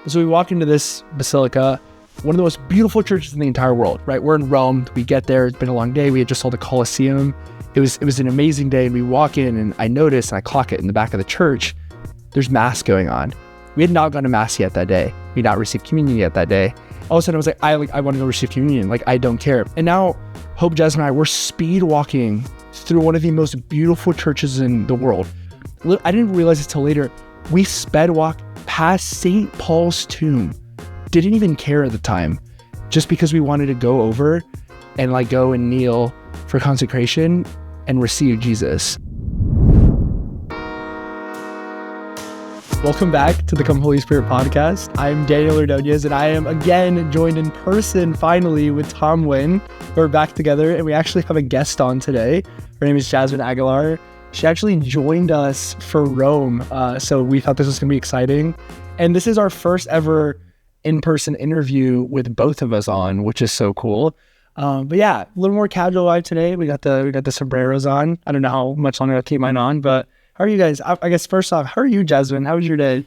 So we walk into this basilica, one of the most beautiful churches in the entire world, right? We're in Rome. We get there. It's been a long day. We had just saw the Colosseum. It was an amazing day. And we walk in and I notice, and I clock it in the back of the church, there's mass going on. We had not gone to mass yet that day. We had not received communion yet that day. All of a sudden I was like, I want to go receive communion. Like, I don't care. And now Hope, Jazmin, and I, we're speed walking through one of the most beautiful churches in the world. I didn't realize it till later. We sped walked past St. Paul's tomb. Didn't even care at the time, just because we wanted to go over and like go and kneel for consecration and receive Jesus. Welcome back to the Come Holy Spirit podcast. I'm Daniel Ordonez, and I am again joined in person finally with Tom Wynn. We're back together, and we actually have a guest on today. Her name is Jazmin Aguilar. She actually joined us for Rome, so we thought this was going to be exciting. And this is our first ever in-person interview with both of us on, which is so cool. But yeah, a little more casual vibe today. We got the sombreros on. I don't know how much longer I'll keep mine on, but how are you guys? I guess first off, how are you, Jazmin? How was your day?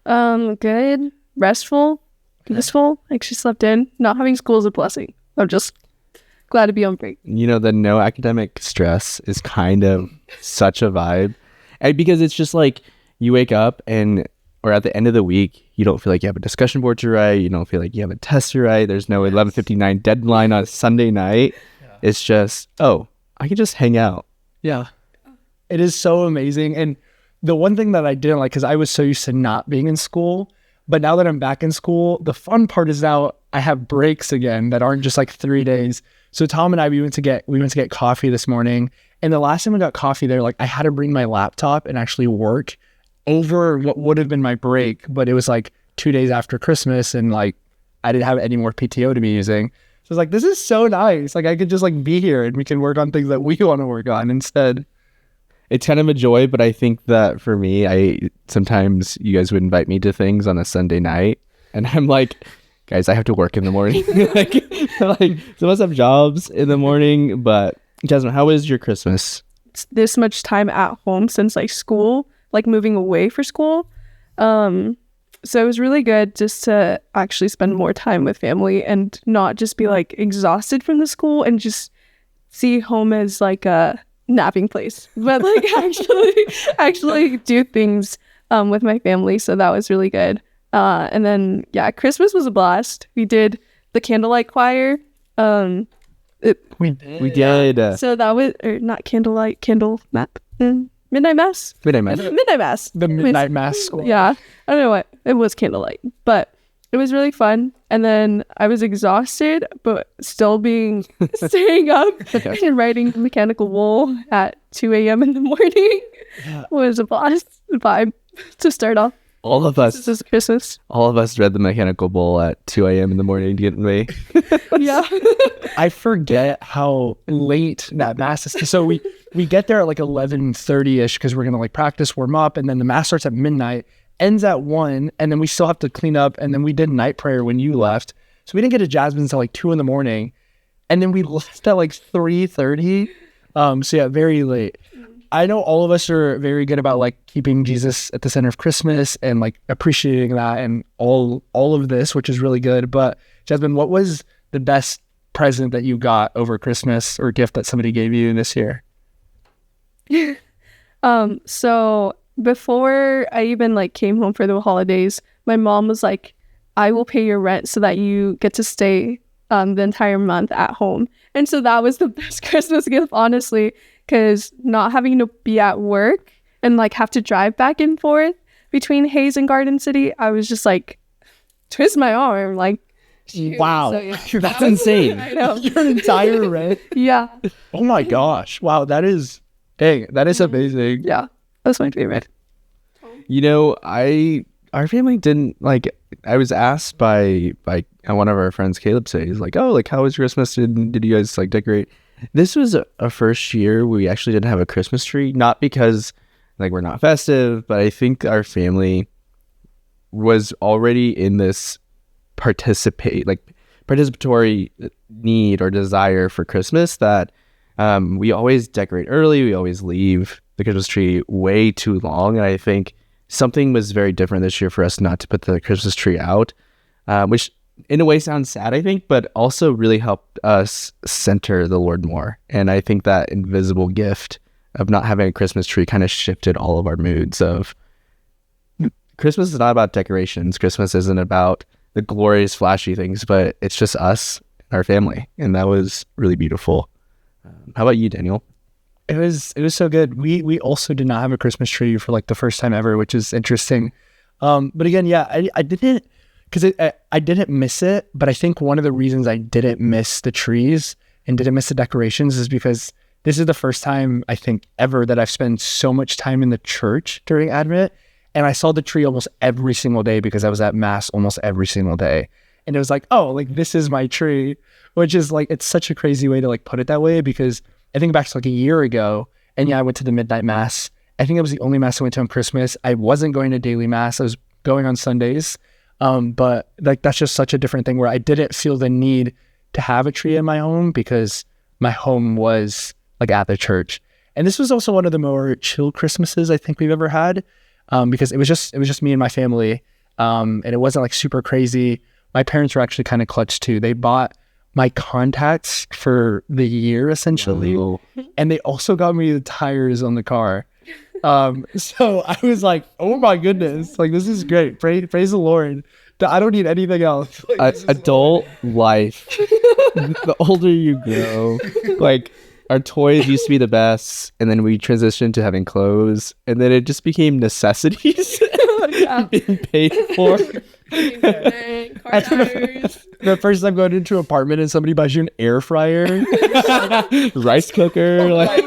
Good. Restful. Peaceful. Actually slept in. Not having school is a blessing. I'm just glad to be on break. You know, the no academic stress is kind of such a vibe. And because it's just like you wake up or at the end of the week, you don't feel like you have a discussion board to write. You don't feel like you have a test to write. There's no 11:59 deadline on Sunday night. Yeah. It's just, I can just hang out. Yeah. It is so amazing. And the one thing that I didn't like, because I was so used to not being in school, but now that I'm back in school, the fun part is now I have breaks again that aren't just like 3 days. So Tom and I, we went to get coffee this morning. And the last time we got coffee there, like I had to bring my laptop and actually work over what would have been my break. But it was like 2 days after Christmas, and like I didn't have any more PTO to be using. So I was like, this is so nice. Like I could just like be here and we can work on things that we want to work on instead. It's kind of a joy, but I think that for me, sometimes you guys would invite me to things on a Sunday night, and I'm like, guys, I have to work in the morning. like some of us have jobs in the morning. But Jazmin, how was your Christmas? It's this much time at home since like school, like moving away for school. So it was really good just to actually spend more time with family and not just be like exhausted from the school and just see home as like a napping place, but like actually do things with my family. So that was really good. And then Christmas was a blast. We did the candlelight choir. We did. So that was not candlelight, midnight mass. The midnight mass school. Yeah, I don't know what it was, candlelight, but it was really fun. And then I was exhausted, but still staying up and riding the mechanical bull at 2 a.m. in the morning was a blast vibe to start off. All of us. This is Christmas. All of us read the mechanical bull at 2 a.m. in the morning, didn't we? Yeah. I forget how late that mass is. So we get there at like 11:30ish because we're gonna like practice, warm up, and then the mass starts at midnight. Ends at 1, and then we still have to clean up, and then we did night prayer when you left, so we didn't get to Jazmin until like 2 a.m, and then we left at like 3:30. So yeah, very late. I know all of us are very good about like keeping Jesus at the center of Christmas and like appreciating that and all of this, which is really good. But Jazmin, what was the best present that you got over Christmas or gift that somebody gave you this year? So before I even like came home for the holidays, my mom was like, I will pay your rent so that you get to stay the entire month at home. And so that was the best Christmas gift, honestly, because not having to be at work and like have to drive back and forth between Hayes and Garden City, I was just like, twist my arm, like, wow. So, yeah. That's insane. I know. Your entire rent? Yeah. Oh my gosh. Wow, that is amazing. Yeah. That's my favorite. You know, our family didn't like. I was asked by one of our friends, Caleb, say he's like, "Oh, like how was Christmas? Did you guys like decorate?" This was a first year we actually didn't have a Christmas tree, not because like we're not festive, but I think our family was already in this participatory need or desire for Christmas that we always decorate early. We always leave the Christmas tree way too long, and I think something was very different this year for us not to put the Christmas tree out, which in a way sounds sad, I think, but also really helped us center the Lord more. And I think that invisible gift of not having a Christmas tree kind of shifted all of our moods of Christmas is not about decorations. Christmas isn't about the glorious, flashy things, but it's just us and our family. And that was really beautiful. How about you, Daniel? It was so good. We also did not have a Christmas tree for like the first time ever, which is interesting. But again, yeah, I didn't, because I didn't miss it. But I think one of the reasons I didn't miss the trees and didn't miss the decorations is because this is the first time I think ever that I've spent so much time in the church during Advent. And I saw the tree almost every single day because I was at Mass almost every single day. And it was like, oh, like this is my tree, which is like, it's such a crazy way to like put it that way, because I think back to like a year ago, and yeah, I went to the midnight Mass. I think it was the only Mass I went to on Christmas. I wasn't going to daily Mass. I was going on Sundays. But like, that's just such a different thing where I didn't feel the need to have a tree in my home because my home was like at the church. And this was also one of the more chill Christmases I think we've ever had. Because it was just me and my family, and it wasn't like super crazy. My parents were actually kind of clutch too. They bought my contacts for the year essentially, Wow. and they also got me the tires on the car. So I was like, oh my goodness, like this is great. Praise the Lord. I don't need anything else. Like, Adult life. The older you grow, like our toys used to be the best, and then we transitioned to having clothes, and then it just became necessities being paid for. Car tires. the first time going into an apartment and somebody buys you an air fryer, Rice cooker, like.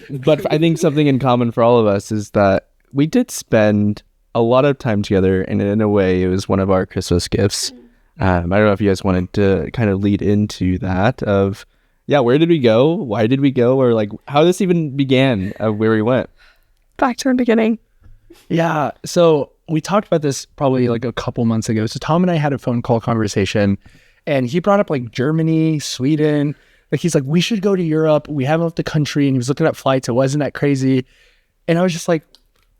But I think something in common for all of us is that we did spend a lot of time together, and in a way, it was one of our Christmas gifts. I don't know if you guys wanted to kind of lead into that of, yeah, where did we go? Why did we go? Or like how this even began of where we went. Back to the beginning. Yeah. So we talked about this probably like a couple months ago. So Tom and I had a phone call conversation, and he brought up like Germany, Sweden. Like he's like, we should go to Europe. We haven't left the country. And he was looking at flights. It wasn't that crazy. And I was just like,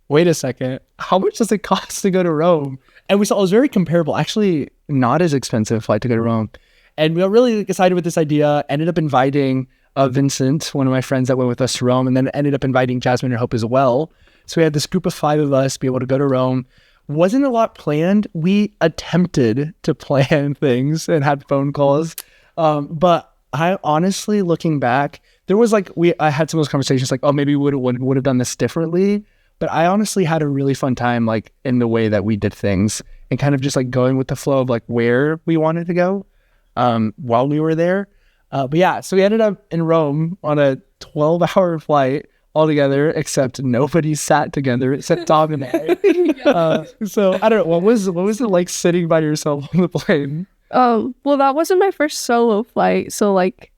wait a second. How much does it cost to go to Rome? And we saw it was very comparable. Actually, not as expensive flight to go to Rome. And we got really excited with this idea. Ended up inviting Vincent, one of my friends that went with us to Rome, and then ended up inviting Jazmin and Hope as well. So we had this group of 5 of us be able to go to Rome. Wasn't a lot planned. We attempted to plan things and had phone calls. But I honestly, looking back, there was like, I had some of those conversations like, oh, maybe we would have done this differently. But I honestly had a really fun time like in the way that we did things and kind of just like going with the flow of like where we wanted to go while we were there. But yeah, so we ended up in Rome on a 12-hour flight all together, except nobody sat together except Tom and I. So I don't know, what was it like sitting by yourself on the plane? Well, that wasn't my first solo flight, so like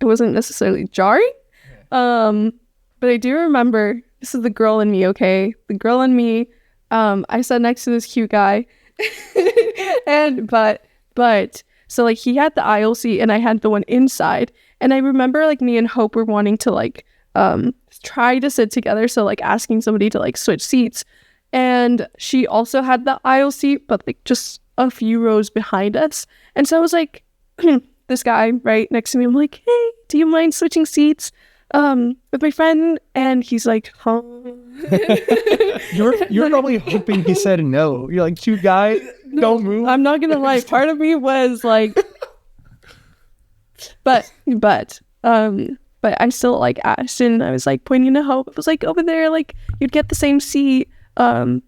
it wasn't necessarily jarring. But I do remember, this is the girl in me, okay? The girl in me, I sat next to this cute guy. but so like he had the aisle seat and I had the one inside. And I remember like me and Hope were wanting to like try to sit together, so like asking somebody to like switch seats. And she also had the aisle seat, but like just a few rows behind us. And so I was like, this guy right next to me, I'm like, hey, do you mind switching seats with my friend? And he's like, huh? You're probably hoping he said no. You're like, cute guy, don't move. I'm not gonna lie, part of me was like, but I still like asked, and I was like pointing to Hope. It was like over there, like you'd get the same seat, and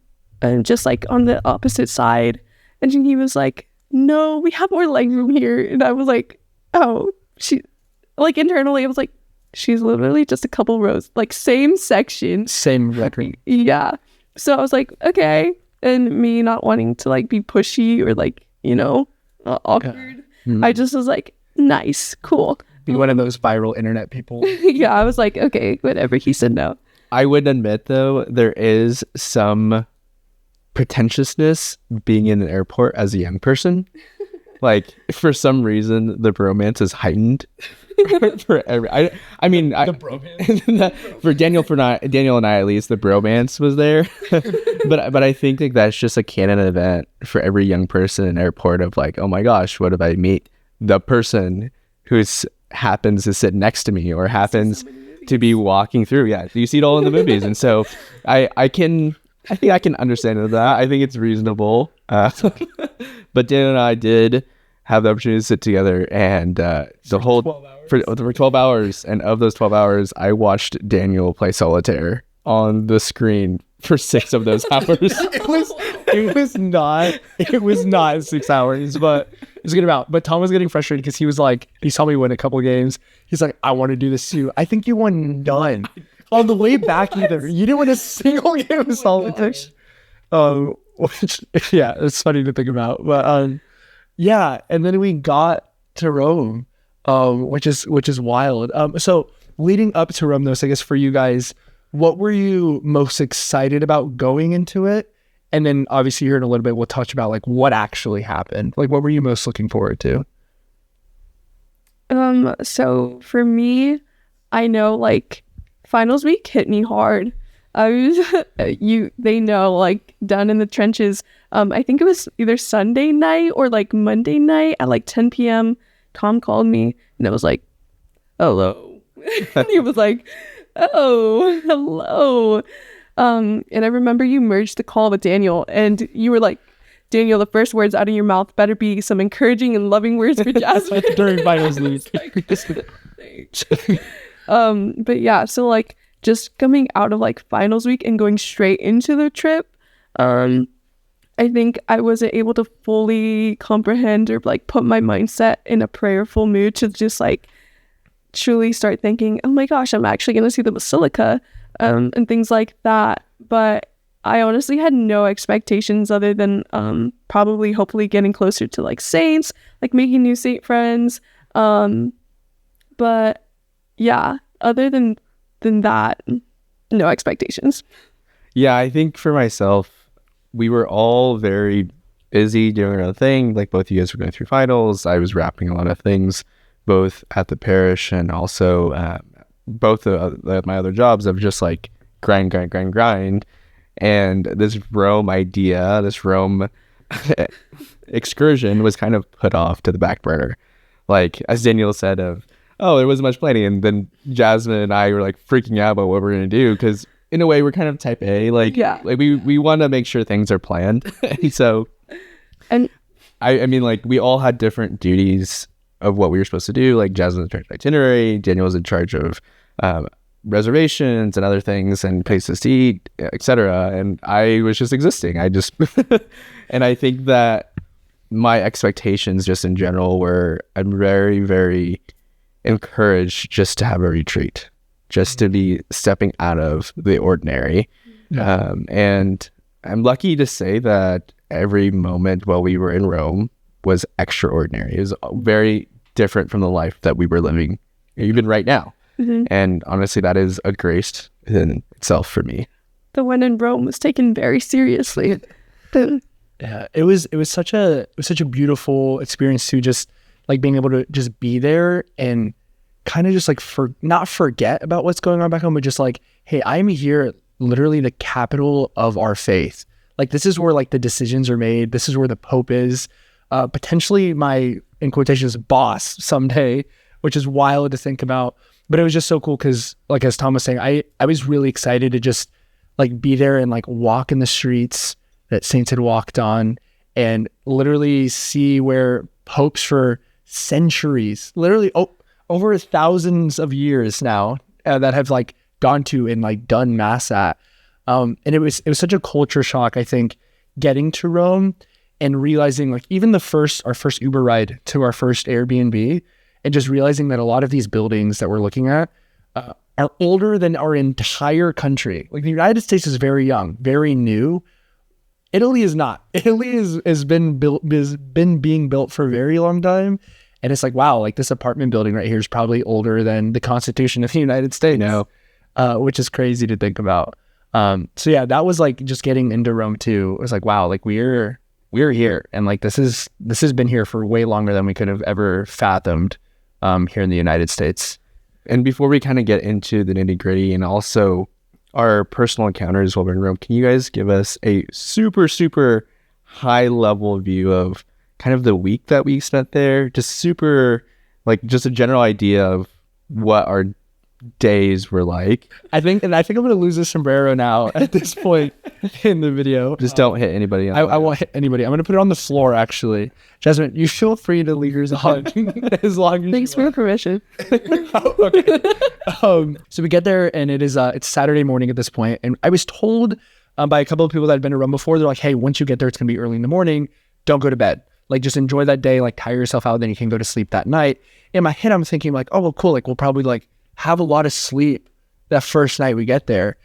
just like on the opposite side. And he was like, no, we have more leg room here. And I was like, oh, she, like internally, I was like, she's literally just a couple rows, like same section. Same record. Yeah. So I was like, okay. And me not wanting to like be pushy or like, you know, awkward. Mm-hmm. I just was like, nice, cool. Be one of those viral internet people. Yeah, I was like, okay, whatever. He said no. I would admit though, there is some pretentiousness being in an airport as a young person. like for some reason the bromance is heightened for every. I mean, The bromance. for Daniel and I at least, the bromance was there. but I think like that's just a canon event for every young person in airport of like, oh my gosh, what if I meet the person who's happens to sit next to me or happens to be walking through. Yeah, you see it all in the movies, and so I think I can understand that. I think it's reasonable. But Dan and I did have the opportunity to sit together, and the whole 12 hours. for 12 hours, and of those 12 hours, I watched Daniel play solitaire on the screen for 6 of those hours. It was not 6 hours, but it was a good amount. But Tom was getting frustrated because he was like, he saw me win a couple of games. He's like, I want to do this too. I think you won none. On the way back either. You didn't win a single game of solitaire. Which, yeah, it's funny to think about. But yeah, and then we got to Rome, which is wild. So leading up to Rome though, so I guess for you guys, what were you most excited about going into it? And then obviously here in a little bit, we'll touch about like what actually happened. Like what were you most looking forward to? So for me, I know like finals week hit me hard. I was, they know, like down in the trenches. I think it was either Sunday night or like Monday night at like 10 p.m. Tom called me and it was like, hello. And he was like, oh, hello. And I remember you merged the call with Daniel and you were like, Daniel, the first words out of your mouth better be some encouraging and loving words for Jazmin. During finals week. But yeah, so like just coming out of like finals week and going straight into the trip, I think I wasn't able to fully comprehend or like put my mindset in a prayerful mood to just like truly start thinking, oh my gosh, I'm actually going to see the basilica and things like that. But I honestly had no expectations other than probably hopefully getting closer to like saints, like making new saint friends. But yeah, other than that, no expectations. Yeah, I think for myself, we were all very busy doing our own thing. Like both of you guys were going through finals. I was wrapping a lot of things, both at the parish and also both my other jobs of just like grind. And this Rome idea, this Rome excursion was kind of put off to the back burner. Like, as Daniel said, there wasn't much planning. And then Jazmin and I were like freaking out about what we're going to do because in a way we're kind of type A. Like we want to make sure things are planned. And so, and I mean, like we all had different duties of what we were supposed to do. Like Jazmin was in charge of itinerary, Daniel was in charge of reservations and other things and places to eat, etc. And I was just existing. And I think that my expectations just in general were, I'm very, very encouraged just to have a retreat, just to be stepping out of the ordinary. Yeah. And I'm lucky to say that every moment while we were in Rome was extraordinary. It was very different from the life that we were living even right now. Mm-hmm. And honestly, that is a grace in itself for me. The one in Rome was taken very seriously. Yeah, it was such a beautiful experience to just like being able to just be there and kind of just like not forget about what's going on back home, but just like, hey, I'm here, literally the capital of our faith. Like this is where like the decisions are made. This is where the Pope is, potentially my, in quotations, boss someday, which is wild to think about. But it was just so cool because, like as Tom was saying, I was really excited to just like be there and like walk in the streets that saints had walked on and literally see where popes for centuries, literally over thousands of years now, that have like gone to and like done mass at. And it was such a culture shock, I think, getting to Rome and realizing like even our first Uber ride to our first Airbnb, and just realizing that a lot of these buildings that we're looking at are older than our entire country. Like the United States is very young, very new. Italy is not. Italy has been being built for a very long time. And it's like, wow, like this apartment building right here is probably older than the Constitution of the United States, which is crazy to think about. So yeah, that was like just getting into Rome too. It was like, wow, like we're we're here, and like this has been here for way longer than we could have ever fathomed here in the United States. And before we kind of get into the nitty gritty and also our personal encounters while we're in Rome, can you guys give us a super, super high level view of kind of the week that we spent there? Just super, like just a general idea of what our days were like. I think I'm going to lose a sombrero now at this point in the video. Just don't hit anybody. I won't hit anybody. I'm going to put it on the floor, actually. Jasmine, you feel free to leave yours on as long as Thanks for the permission. Oh, okay. So we get there, and it's Saturday morning at this point, and I was told by a couple of people that had been to Rome before, they're like, hey, once you get there, it's going to be early in the morning. Don't go to bed. Like, just enjoy that day, like tire yourself out, then you can go to sleep that night. In my head, I'm thinking like, oh, well, cool. Like, we'll probably like have a lot of sleep that first night we get there.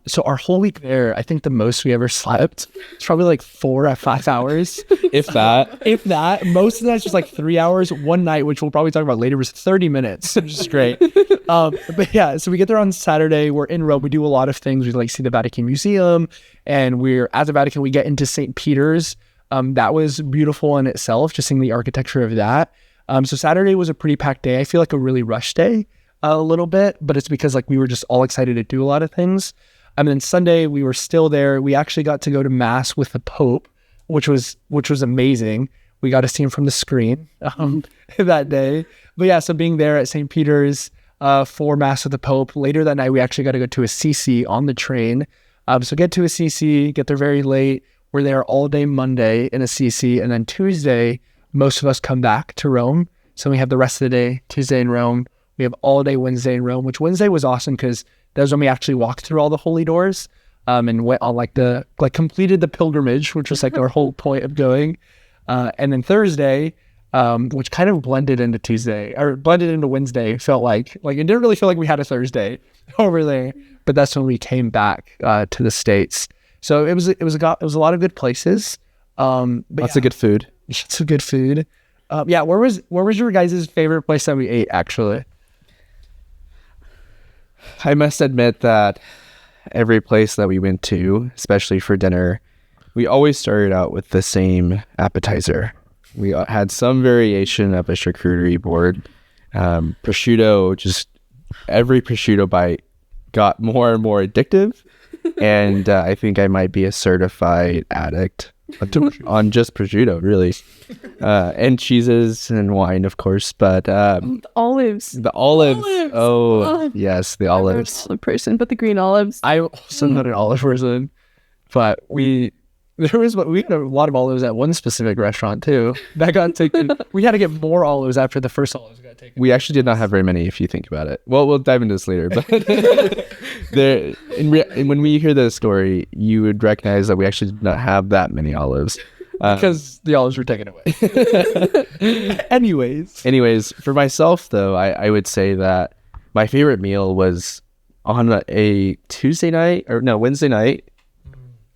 So our whole week there, I think the most we ever slept is probably like 4 or 5 hours. If that. If that. Most of that's just like 3 hours. One night, which we'll probably talk about later, was 30 minutes, which is great. But yeah, so we get there on Saturday. We're in Rome. We do a lot of things. We like see the Vatican Museum, and we're at the Vatican. We get into St. Peter's. That was beautiful in itself, just seeing the architecture of that. So Saturday was a pretty packed day. I feel like a really rushed day. A little bit, but it's because like we were just all excited to do a lot of things. And then Sunday we were still there. We actually got to go to mass with the Pope, which was amazing. We got to see him from the screen that day. But yeah, so being there at St. Peter's for mass with the Pope. Later that night we actually got to go to a CC on the train. So get to a CC, get there very late. We're there all day Monday in a CC, and then Tuesday most of us come back to Rome. So we have the rest of the day Tuesday in Rome. We have all day Wednesday in Rome, which Wednesday was awesome because that was when we actually walked through all the holy doors and went on completed the pilgrimage, which was like our whole point of going. And then Thursday, which kind of blended into Tuesday or blended into Wednesday, felt like it didn't really feel like we had a Thursday over there, but that's when we came back to the States. So it was a lot of good places. Lots of good food. Lots of good food. Where was your guys' favorite place that we ate actually? I must admit that every place that we went to, especially for dinner, we always started out with the same appetizer. We had some variation of a charcuterie board. Prosciutto, just every prosciutto bite got more and more addictive. And I think I might be a certified addict on just prosciutto, really. And cheeses and wine, of course, but The olives. Oh, yes, the olives. I'm not an olive person, but the green olives. I'm also not an olive person, but we had a lot of olives at one specific restaurant too. That got taken. We had to get more olives after the first olives got taken. We actually did not have very many, if you think about it. Well, we'll dive into this later, but when we hear the story, you would recognize that we actually did not have that many olives. Because the olives were taken away. Anyways, for myself, though, I would say that my favorite meal was on a Tuesday night, or no, Wednesday night.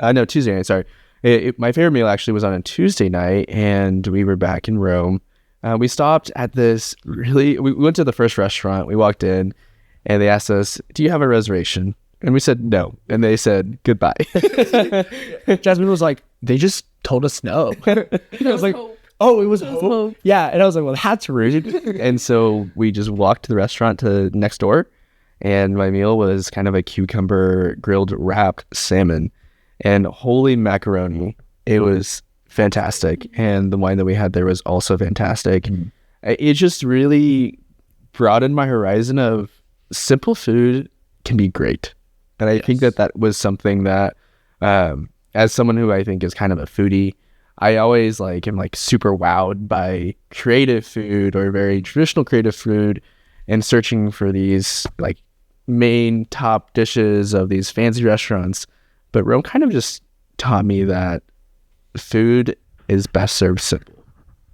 No, Tuesday night, sorry. My favorite meal actually was on a Tuesday night, and we were back in Rome. We stopped at we went to the first restaurant. We walked in, and they asked us, do you have a reservation? And we said no. And they said goodbye. Jazmin was like, they just told us no. I was like, hope. Oh, it was hope. Yeah. And I was like, well, that's rude. And so we just walked to the restaurant to next door. And my meal was kind of a cucumber grilled wrapped salmon and holy macaroni. It was fantastic. And the wine that we had there was also fantastic. It just really broadened my horizon of simple food can be great. And I think that was something that, as someone who I think is kind of a foodie, I always am super wowed by creative food or very traditional creative food and searching for these main top dishes of these fancy restaurants. But Rome kind of just taught me that food is best served simple.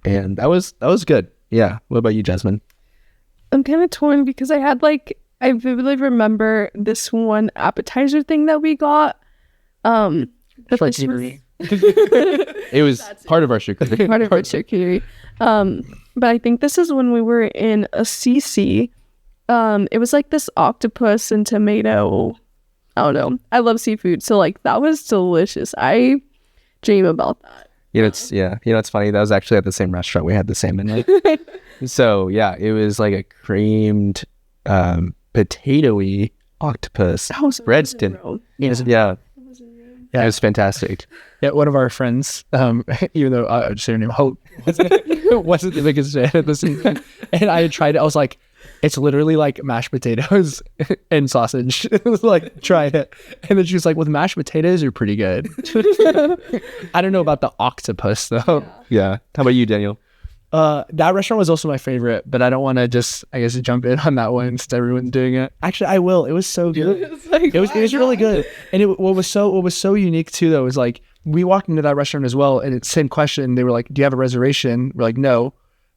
And that was good. Yeah. What about you, Jasmine? I'm kind of torn because I had I vividly remember this one appetizer thing that we got. Charcuterie. It was part of our charcuterie. Part of our charcuterie. But I think this is when we were in a CC. It was this octopus and tomato. I don't know. I love seafood, so that was delicious. I dream about that. It's funny. That was actually at the same restaurant we had the salmon at. So yeah, it was like a creamed, potatoey octopus breadstick. Yeah, it was fantastic. Yeah, one of our friends, even though I just say her name, Hope, wasn't the biggest fan of this. And I had tried it. I was like, it's literally like mashed potatoes and sausage. It was like, try it. And then she was like, with mashed potatoes, you're pretty good. I don't know about the octopus, though. Yeah. How about you, Daniel? That restaurant was also my favorite, but I don't want to just, I guess, jump in on that one since everyone's doing it. Actually, I will. It was so good. It was really good. And what was so unique too, though, is like we walked into that restaurant as well, and it's same question. They were like, "Do you have a reservation?" We're like, "No."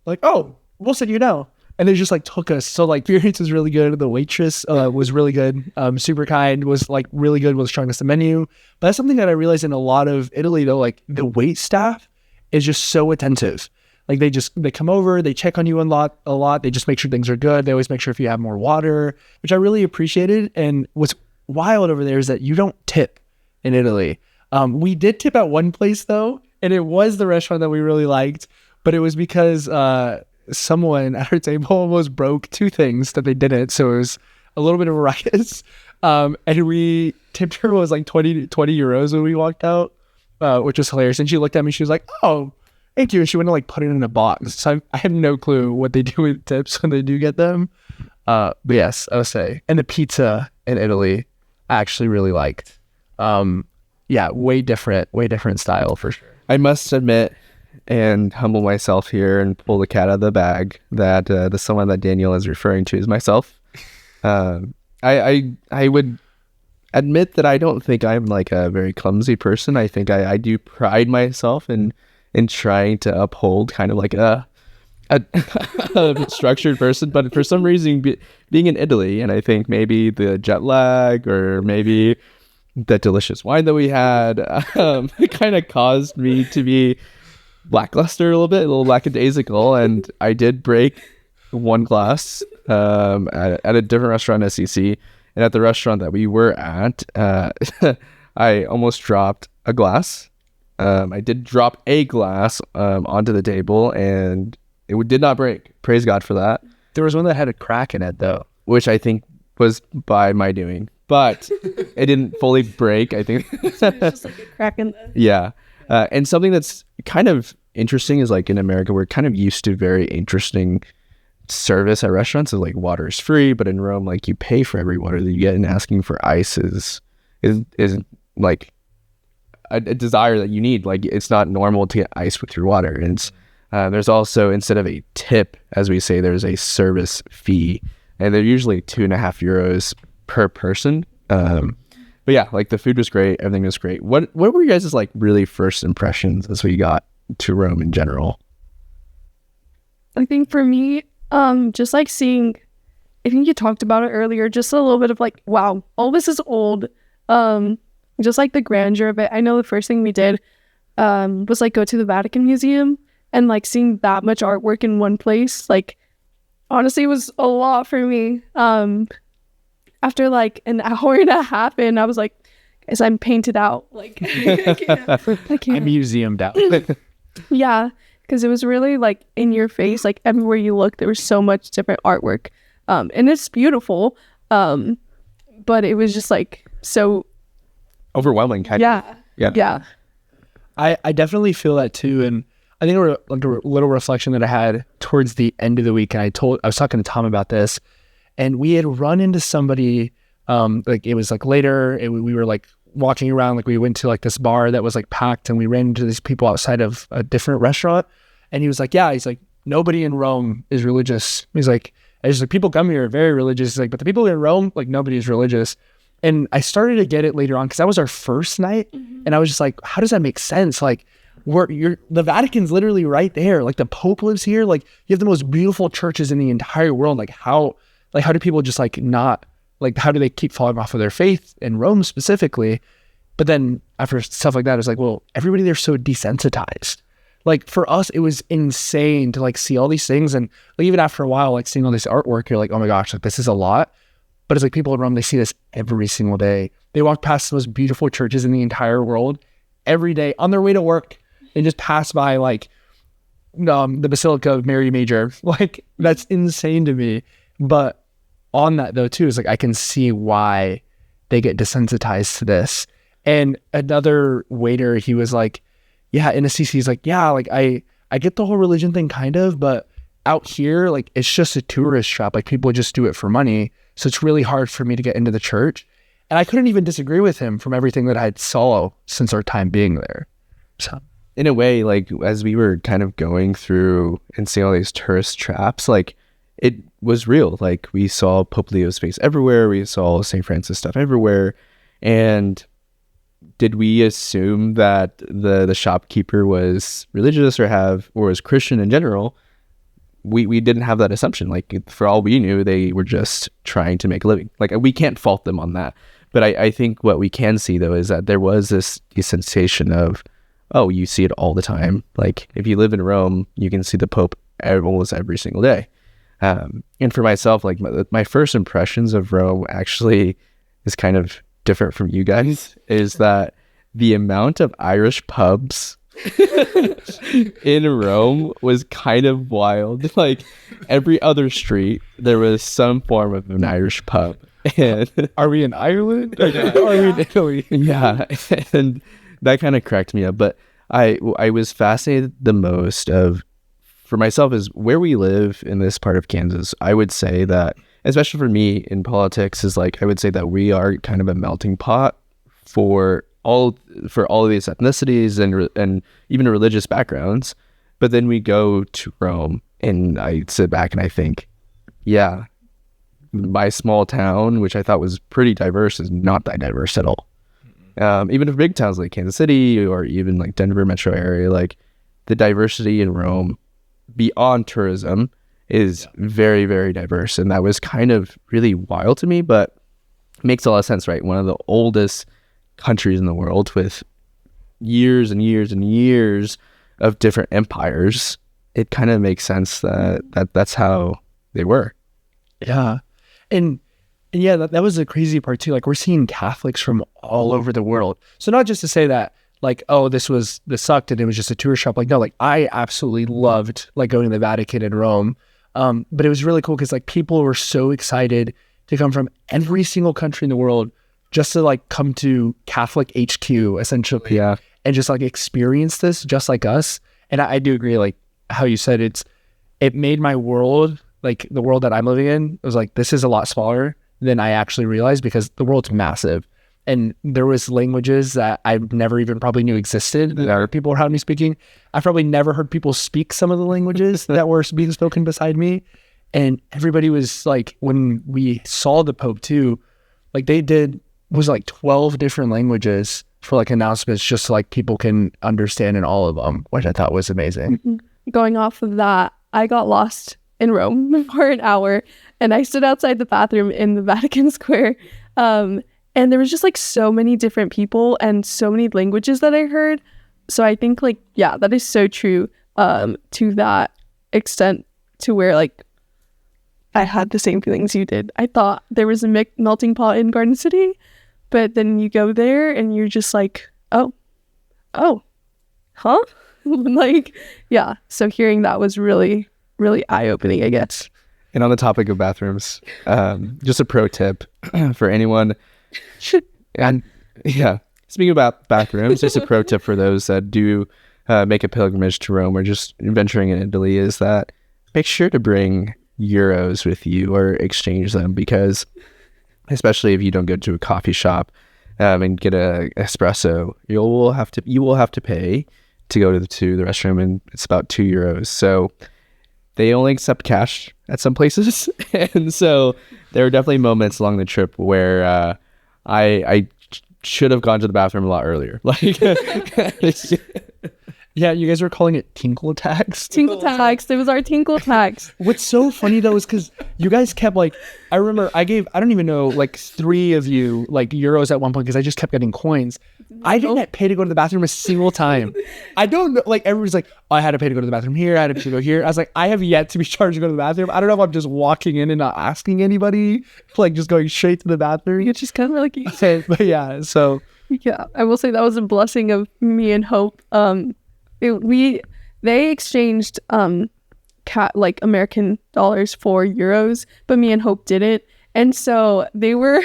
Like, "Oh, we'll send you now." And they just like took us. So like, the experience was really good. The waitress was really good. Super kind. Was like really good. Was showing us the menu. But that's something that I realized in a lot of Italy, though. Like the wait staff is just so attentive. Like they come over, they check on you a lot. They just make sure things are good. They always make sure if you have more water, which I really appreciated. And what's wild over there is that you don't tip in Italy. We did tip at one place though, and it was the restaurant that we really liked, but it was because someone at our table almost broke two things that they didn't. So it was a little bit of a ruckus. And we tipped her, was like 20 euros when we walked out, which was hilarious. And she looked at me, she was like, "Oh, thank you." And she went to like put it in a box. So I have no clue what they do with tips when they do get them. But yes, I would say. And the pizza in Italy, I actually really liked. Yeah, way different style for sure. I must admit and humble myself here and pull the cat out of the bag that the someone that Daniel is referring to is myself. I would admit that I don't think I'm like a very clumsy person. I think I do pride myself in trying to uphold kind of like a structured person, but for some reason being in Italy, and I think maybe the jet lag or maybe that delicious wine that we had kind of caused me to be lackluster a little lackadaisical, and I did break one glass at a different restaurant in SEC, and at the restaurant that we were at, I almost dropped a glass. I did drop a glass onto the table, and it did not break. Praise God for that. There was one that had a crack in it, though, which I think was by my doing, but it didn't fully break. I think it's just like a crack in the... Yeah. And something that's kind of interesting is like in America, we're kind of used to very interesting service at restaurants. So like water is free, but in Rome, like you pay for every water that you get, and asking for ice is like a desire that you need. Like it's not normal to get ice with your water. And there's also, instead of a tip, as we say, there's a service fee, and they're usually 2.5 euros per person. But yeah, like the food was great. Everything was great. What were you guys' like really first impressions as we got to Rome in general? I think for me, just like seeing, I think you talked about it earlier, just a little bit of like, wow, all this is old. Just like the grandeur of it. I know the first thing we did was like go to the Vatican Museum, and like seeing that much artwork in one place, like honestly, it was a lot for me. After like an hour and a half in, I was like, guys, I'm painted out. Like, I can't. I'm museumed out. Yeah, because it was really like in your face, like everywhere you look, there was so much different artwork. And it's beautiful. But it was just like so overwhelming kind of. Yeah. I definitely feel that too. And I think like a little reflection that I had towards the end of the week, and I was talking to Tom about this, and we had run into somebody, like it was like later, we were like walking around, like we went to like this bar that was like packed, and we ran into these people outside of a different restaurant, and he was like, he's like, nobody in Rome is religious. He's like, people come here very religious. He's like, but the people in Rome, like nobody is religious. And I started to get it later on because that was our first night, and I was just like, how does that make sense? Like, the Vatican's literally right there. Like the Pope lives here. Like you have the most beautiful churches in the entire world. Like how do people just like not, like how do they keep falling off of their faith in Rome specifically? But then after stuff like that, it's like, well, everybody there's so desensitized. Like for us, it was insane to like see all these things, and like even after a while, like seeing all this artwork, you're like, oh my gosh, like this is a lot. But it's like people in Rome, they see this every single day. They walk past the most beautiful churches in the entire world every day on their way to work. and just pass by like the Basilica of Mary Major. Like that's insane to me. But on that though too is like I can see why they get desensitized to this. And another waiter, he was like, yeah, in Assisi, he's like, yeah, like I get the whole religion thing kind of, but out here, like it's just a tourist trap. Like people just do it for money. So it's really hard for me to get into the church. And I couldn't even disagree with him from everything that I saw since our time being there. So in a way, like as we were kind of going through and seeing all these tourist traps, like it was real. Like we saw Pope Leo's face everywhere. We saw St. Francis stuff everywhere. And did we assume that the shopkeeper was religious or was Christian in general? We didn't have that assumption. Like for all we knew, they were just trying to make a living. Like we can't fault them on that. But I think what we can see though is that there was this sensation of, oh, you see it all the time. Like if you live in Rome, you can see the Pope almost every single day. And for myself, like my first impressions of Rome actually is kind of different from you guys, is that the amount of Irish pubs in Rome was kind of wild. Like every other street, there was some form of an Irish pub. And are we in Ireland? Are we in Italy? Yeah. And that kind of cracked me up. But I was fascinated the most for myself is where we live in this part of Kansas. I would say that, especially for me in politics, is like I would say that we are kind of a melting pot for all of these ethnicities and even religious backgrounds. But then we go to Rome and I sit back and I think, yeah, my small town, which I thought was pretty diverse, is not that diverse at all. Even for big towns like Kansas City or even like Denver metro area, like the diversity in Rome beyond tourism is very, very diverse. And that was kind of really wild to me, but it makes a lot of sense, right? One of the oldest countries in the world with years and years and years of different empires. It kind of makes sense that's how they were. Yeah. And yeah, that was the crazy part too. Like we're seeing Catholics from all over the world. So not just to say that like, oh, this sucked and it was just a tourist shop. Like, no, like I absolutely loved like going to the Vatican in Rome. But it was really cool because like people were so excited to come from every single country in the world just to like come to Catholic HQ essentially. Yeah. And just like experience this just like us. And I do agree, like how you said, it made my world, like the world that I'm living in, it was like, this is a lot smaller than I actually realized because the world's massive. And there was languages that I never even probably knew existed that other people were having me speaking. I've probably never heard people speak some of the languages that were being spoken beside me. And everybody was like, when we saw the Pope too, like was like 12 different languages for like announcements just so like people can understand in all of them, which I thought was amazing. Going off of that, I got lost in Rome for an hour and I stood outside the bathroom in the Vatican Square. And there was just like so many different people and so many languages that I heard. So I think like, yeah, that is so true to that extent to where like I had the same feelings you did. I thought there was a melting pot in Garden City, but then you go there and you're just like, oh, huh? Like, yeah. So hearing that was really, really eye-opening, I guess. And on the topic of bathrooms, just a pro tip for anyone. And yeah, speaking about bathrooms, just a pro tip for those that do make a pilgrimage to Rome or just venturing in Italy is that make sure to bring euros with you or exchange them, because especially if you don't go to a coffee shop and get a espresso, you will have to pay to go to the restroom, and it's about €2. So they only accept cash at some places, and so there are definitely moments along the trip where I should have gone to the bathroom a lot earlier. Like, yeah, you guys were calling it tinkle tax. Tinkle tax. It was our tinkle tax. What's so funny though is because you guys kept like, I remember I don't even know, like 3 of you like euros at one point because I just kept getting coins. I didn't pay to go to the bathroom a single time. I don't know, like everybody's like, oh, I had to pay to go to the bathroom here, I had to pay to go here. I was like, I have yet to be charged to go to the bathroom. I don't know if I'm just walking in and not asking anybody, like just going straight to the bathroom. It's just kind of like, but yeah, so. Yeah, I will say that was a blessing of me and Hope. They exchanged like American dollars for euros, but me and Hope didn't. And so they were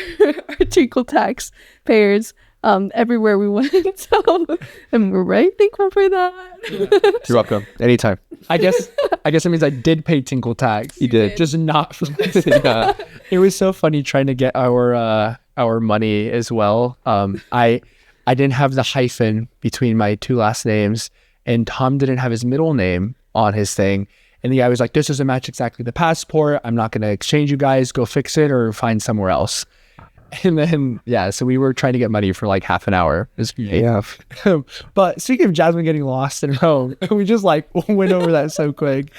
our tinkle tax payers everywhere we went. So, and we're very thankful for that. You're welcome. Anytime. I guess it means I did pay tinkle tax. You did. Just not for this. Yeah. It was so funny trying to get our money as well. I didn't have the hyphen between my two last names, and Tom didn't have his middle name on his thing. And the guy was like, "This doesn't match exactly the passport. I'm not going to exchange you guys. Go fix it or find somewhere else." And then, so we were trying to get money for like half an hour. It was great. Yeah. But speaking of Jazmin getting lost in Rome, we just like went over that so quick.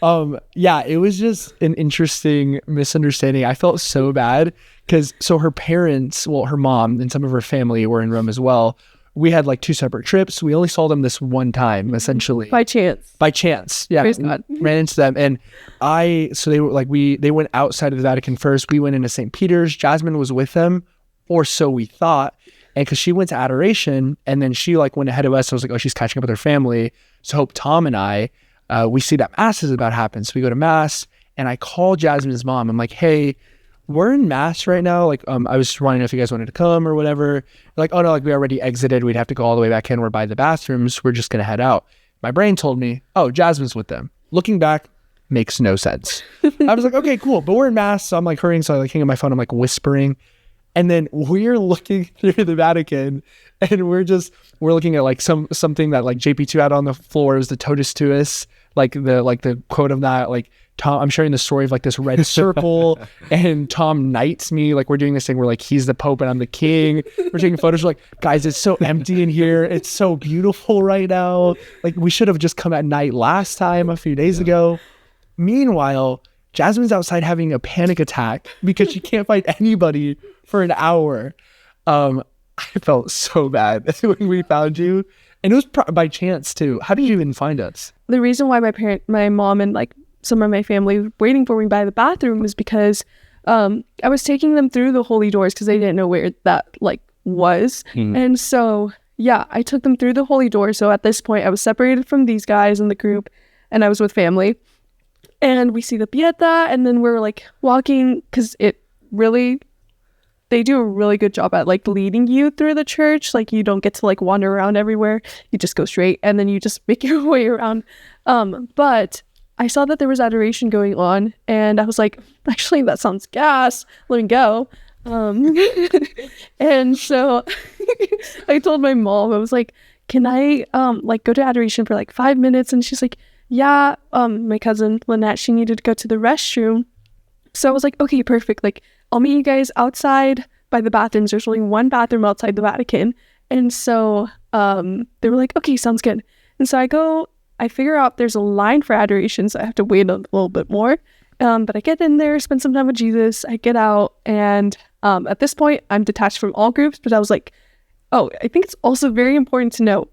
It was just an interesting misunderstanding. I felt so bad because her parents, well, her mom and some of her family were in Rome as well. We had like 2 separate trips. We only saw them this one time, essentially. By chance. Yeah. Praise God. Ran into them. And they were like, they went outside of the Vatican first. We went into St. Peter's. Jazmin was with them, or so we thought. And because she went to adoration, and then she like went ahead of us. I was like, oh, she's catching up with her family. So Hope, Tom, and I, we see that Mass is about to happen. So we go to Mass, and I call Jazmin's mom. I'm like, hey, we're in Mass right now. Like, I was just wondering if you guys wanted to come or whatever. They're like, oh no, like we already exited. We'd have to go all the way back in. We're by the bathrooms. We're just going to head out. My brain told me, oh, Jazmin's with them. Looking back, makes no sense. I was like, okay, cool. But we're in Mass. So I'm like hurrying. So I like hang on my phone. I'm like whispering. And then we're looking through the Vatican, and we're looking at like something that like JP2 had on the floor. It was the Totus Tuus, like the quote of that, like, Tom, I'm sharing the story of like this red circle, and Tom knights me. Like we're doing this thing where like he's the Pope and I'm the king. We're taking photos. We're like, guys, it's so empty in here. It's so beautiful right now. Like we should have just come at night last time a few days ago. Meanwhile, Jazmin's outside having a panic attack because she can't find anybody for an hour. I felt so bad when we found you, and it was by chance too. How did you even find us? The reason why my mom and like some of my family were waiting for me by the bathroom was because I was taking them through the holy doors because they didn't know where that like was. And so I took them through the holy door. So at this point I was separated from these guys in the group, and I was with family, and we see the Pieta, and then we're like walking because they do a really good job at like leading you through the church. Like you don't get to like wander around everywhere. You just go straight and then you just make your way around. But I saw that there was adoration going on, and I was like, actually, that sounds gas. Let me go. And so I told my mom, I was like, can I like go to adoration for like 5 minutes? And she's like, yeah, my cousin Lynette, she needed to go to the restroom. So I was like, okay, perfect. Like I'll meet you guys outside by the bathrooms. There's only one bathroom outside the Vatican. And so they were like, okay, sounds good. And so I figure out there's a line for adoration, so I have to wait a little bit more. But I get in there, spend some time with Jesus. I get out, and at this point, I'm detached from all groups. But I was like, oh, I think it's also very important to note,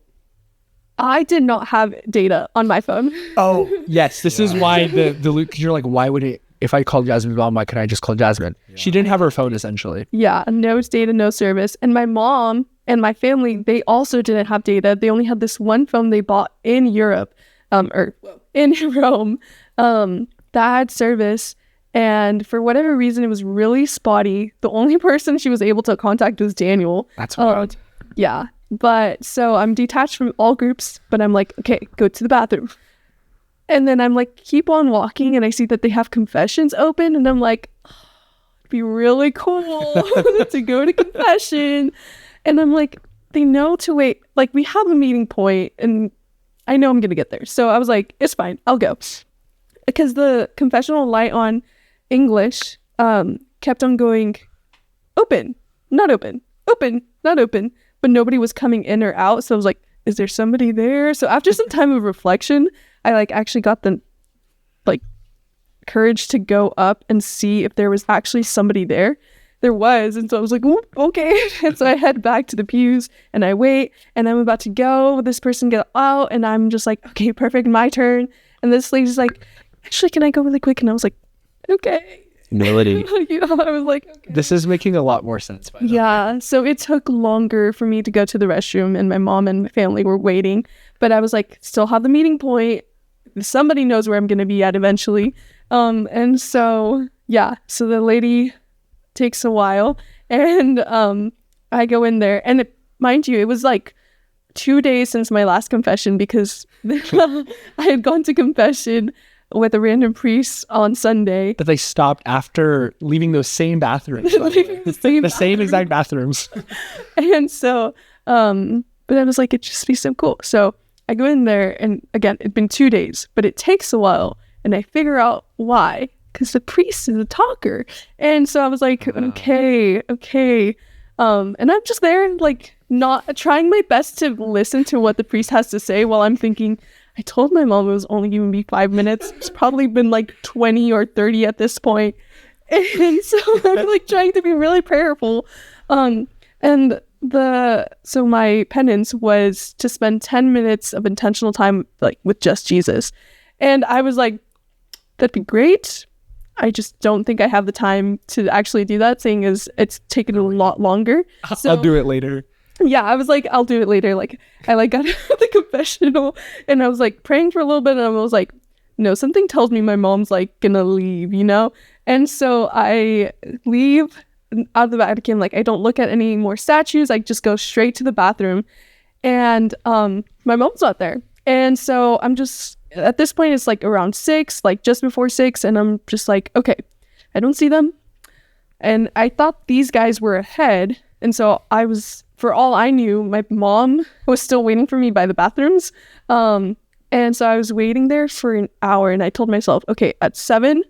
I did not have data on my phone. Oh, yes. This is why the because you're like, why would it? If I called Jazmin's mom, why couldn't I just call Jazmin? Yeah. She didn't have her phone, essentially. Yeah, no data, no service. And my mom and my family, they also didn't have data. They only had this one phone they bought in Europe, or in Rome, that had service. And for whatever reason, it was really spotty. The only person she was able to contact was Daniel. That's wild. Yeah. But so I'm detached from all groups, but I'm like, okay, go to the bathroom. And then I'm like, keep on walking, and I see that they have confessions open, and I'm like, oh, it'd be really cool to go to confession. And I'm like, they know to wait. Like, we have a meeting point, and I know I'm going to get there. So I was like, it's fine. I'll go. Because the confessional light on English kept on going, open, not open, open, not open. But nobody was coming in or out. So I was like, is there somebody there? So after some time of reflection, I like actually got the like courage to go up and see if there was actually somebody there. There was. And so I was like, okay. And so I head back to the pews and I wait, and I'm about to go. This person get out, and I'm just like, okay, perfect, my turn. And this lady's like, actually, can I go really quick? And I was like, okay. Humility. I was like, okay. This is making a lot more sense. By the way. Yeah, so it took longer for me to go to the restroom, and my mom and my family were waiting. But I was like, still have the meeting point. Somebody knows where I'm going to be at eventually. And so, yeah, so the lady takes a while, and I go in there. And mind you, it was like 2 days since my last confession, because I had gone to confession with a random priest on Sunday. That they stopped after leaving those same bathrooms. The same exact bathrooms. And so, but I was like, it'd just be so cool. So I go in there, and again, it'd been 2 days, but it takes a while, and I figure out why, because the priest is a talker. And so I was like, okay. And I'm just there, like, not trying my best to listen to what the priest has to say, while I'm thinking, I told my mom it was only going to be 5 minutes. It's probably been like 20 or 30 at this point. And so I'm like trying to be really prayerful. So my penance was to spend 10 minutes of intentional time, like, with just Jesus. And I was like, that'd be great. I just don't think I have the time to actually do that, seeing as it's taken a lot longer. So, I'll do it later. Yeah, I was like, I'll do it later. Like, I like got out of the confessional, and I was like praying for a little bit, and I was like, no, something tells me my mom's like gonna leave, you know? And so I leave out of the Vatican. Like, I don't look at any more statues. I just go straight to the bathroom, and my mom's not there. And so I'm just, at this point, it's like around 6, like just before 6, and I'm just like, okay, I don't see them. And I thought these guys were ahead. And so I was, for all I knew, my mom was still waiting for me by the bathrooms. And so I was waiting there for an hour, and I told myself, okay, at 7,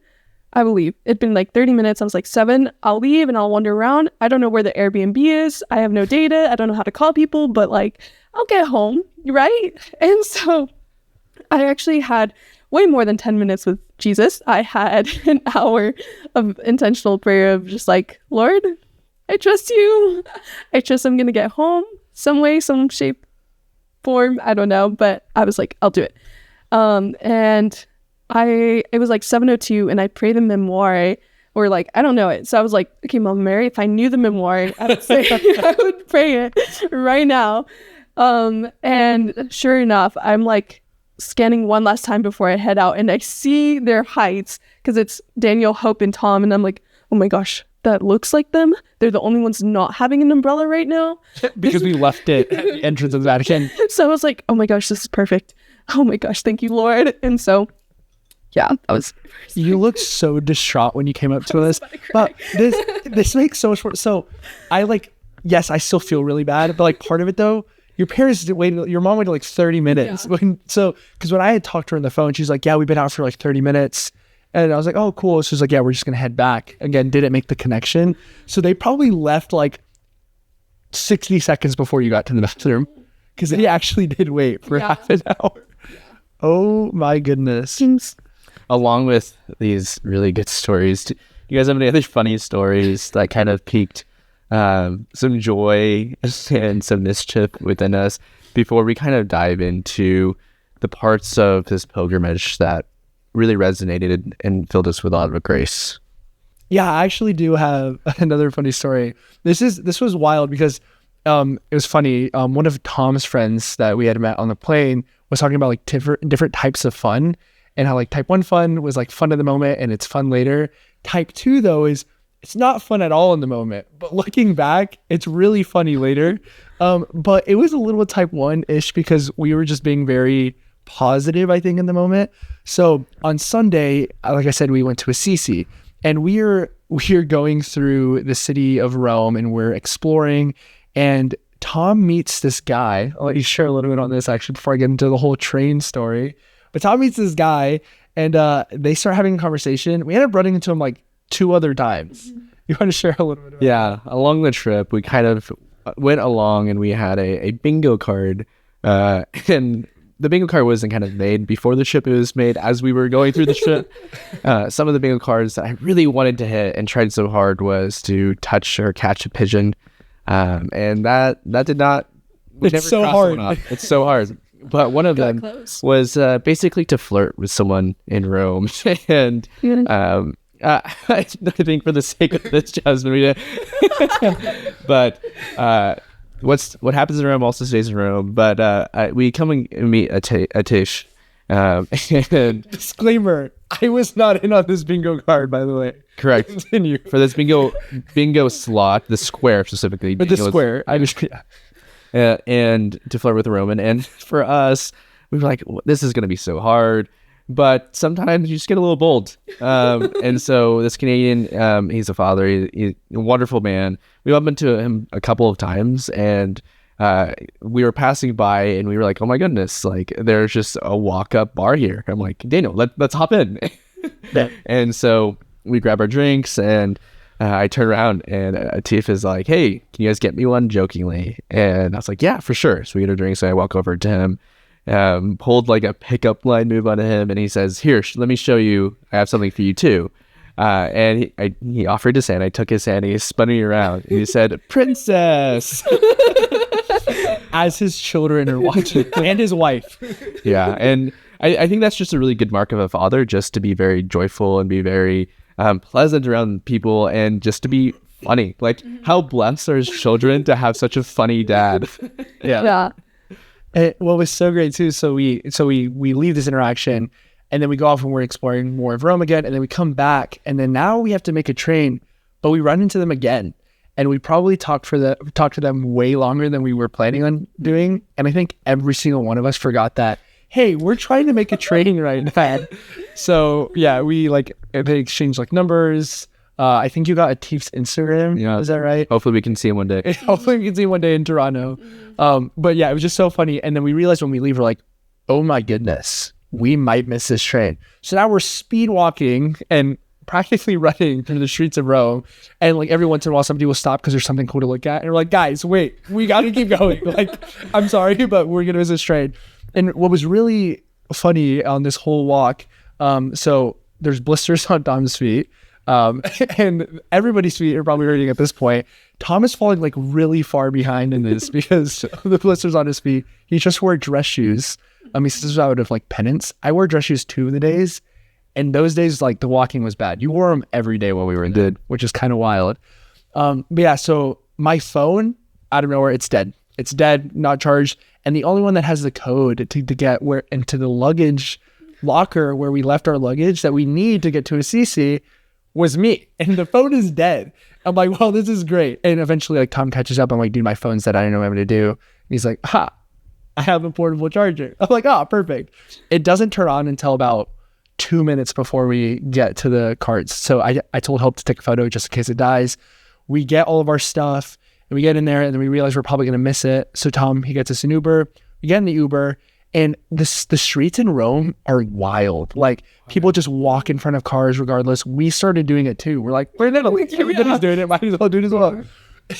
I will leave. It'd been like 30 minutes. I was like, 7, I'll leave and I'll wander around. I don't know where the Airbnb is. I have no data. I don't know how to call people, but like, I'll get home, right? And so I actually had way more than 10 minutes with Jesus. I had an hour of intentional prayer of just like, Lord, I trust you. I trust I'm going to get home some way, some shape, form. I don't know. But I was like, I'll do it. And it was like 7:02, and I prayed the memoir, or like, I don't know it. So I was like, okay, Mama Mary, if I knew the memoir, I would say, I would pray it right now. And sure enough, I'm like scanning one last time before I head out, and I see their heights, because it's Daniel, Hope, and Tom. And I'm like, oh my gosh, that looks like them. They're the only ones not having an umbrella right now. Because we left it at the entrance of the Vatican. So I was like, oh my gosh, this is perfect. Oh my gosh, thank you, Lord. And so, yeah, that was... You looked so distraught when you came up to us. But this makes so much more... So I like, yes, I still feel really bad. But like part of it though, your mom waited like 30 minutes. Yeah. Because when I had talked to her on the phone, she's like, yeah, we've been out for like 30 minutes. And I was like, oh, cool. So she's like, yeah, we're just going to head back. Again, didn't make the connection. So they probably left like 60 seconds before you got to the bathroom, because they actually did wait for half an hour. Oh my goodness. Along with these really good stories, do you guys have any other funny stories that kind of piqued some joy and some mischief within us before we kind of dive into the parts of this pilgrimage that really resonated and filled us with a lot of grace? Yeah, I actually do have another funny story. This was wild because it was funny. One of Tom's friends that we had met on the plane was talking about like different types of fun, and how like type 1 fun was like fun in the moment and it's fun later. Type 2 though is it's not fun at all in the moment, but looking back, it's really funny later. But it was a little type 1-ish because we were just being very positive, I think, in the moment. So on Sunday, like I said, we went to Assisi, and we're going through the city of Rome, and we're exploring, and Tom meets this guy. I'll let you share a little bit on this actually before I get into the whole train story. But Tom meets this guy, and they start having a conversation. We ended up running into him like 2 other times. You want to share a little bit about that? Yeah, along the trip, we kind of went along, and we had a bingo card, and the bingo card wasn't kind of made before the trip. It was made as we were going through the trip. Some of the bingo cards that I really wanted to hit and tried so hard was to touch or catch a pigeon. And that did not... It's so hard. It's so hard. But one of them was basically to flirt with someone in Rome. And I think for the sake of this, Jasmine, we did. But what happens in Rome also stays in Rome. But we come and meet Atish. And Disclaimer: I was not in on this bingo card, by the way. correct. Continue. For this bingo slot, the square specifically. But the square, I just and to flirt with a Roman. And for us, we were like, this is going to be so hard. But sometimes you just get a little bold. And so this Canadian, he's a father, he's a wonderful man. We bumped into him a couple of times, and we were passing by, and we were like, oh my goodness, like there's just a walk-up bar here. I'm like, Daniel, let's hop in. And so we grab our drinks, and I turn around, and Atif is like, hey, can you guys get me one, jokingly? And I was like, yeah, for sure. So we get our drinks, and I walk over to him, pulled like a pickup line move on him, and he says, here, let me show you, I have something for you too. And he offered his hand. I took his hand, and he spun me around, and he said, princess. As his children are watching, and his wife. Yeah, and I think that's just a really good mark of a father, just to be very joyful and be very pleasant around people, and just to be funny. Like, how blessed are his children to have such a funny dad. Yeah. And what was so great too, so we leave this interaction, and then we go off and we're exploring more of Rome again, and then we come back, and then now we have to make a train, but we run into them again, and we probably talked to them way longer than we were planning on doing, and I think every single one of us forgot that, hey, we're trying to make a train right now. So yeah, they exchanged like numbers. I think you got Atif's Instagram. Yeah. Is that right? Hopefully we can see him one day. Hopefully we can see him one day in Toronto. But yeah, it was just so funny. And then we realized when we leave, we're like, oh my goodness, we might miss this train. So now we're speed walking and practically running through the streets of Rome. And like every once in a while, somebody will stop because there's something cool to look at. And we're like, guys, wait, we got to keep going. Like, I'm sorry, but we're going to miss this train. And what was really funny on this whole walk, so there's blisters on Tom's feet. And everybody's feet are probably hurting at this point. Tom is falling like really far behind in this because of the blisters on his feet. He just wore dress shoes. He says this was out of like penance. I wore dress shoes 2 of the days, and those days like the walking was bad. You wore them every day while we were in there, which is kind of wild. But yeah, so my phone out of nowhere, it's dead. It's dead, not charged, and the only one that has the code to get where into the luggage locker where we left our luggage that we need to get to Assisi was me, and the phone is dead. I'm like, well, this is great. And eventually like Tom catches up. I'm like, dude, my phone's dead. I don't know what I'm gonna do. And he's like, I have a portable charger. I'm like, oh, perfect. It doesn't turn on until about 2 minutes before we get to the carts. So I told Hope to take a photo just in case it dies. We get all of our stuff and we get in there, and then we realize we're probably gonna miss it. So Tom, he gets us an Uber. We get in the Uber. And the streets in Rome are wild. Like, people just walk in front of cars regardless. We started doing it too. We're like, we're in Italy. Everybody's doing it. Might as well do it as well.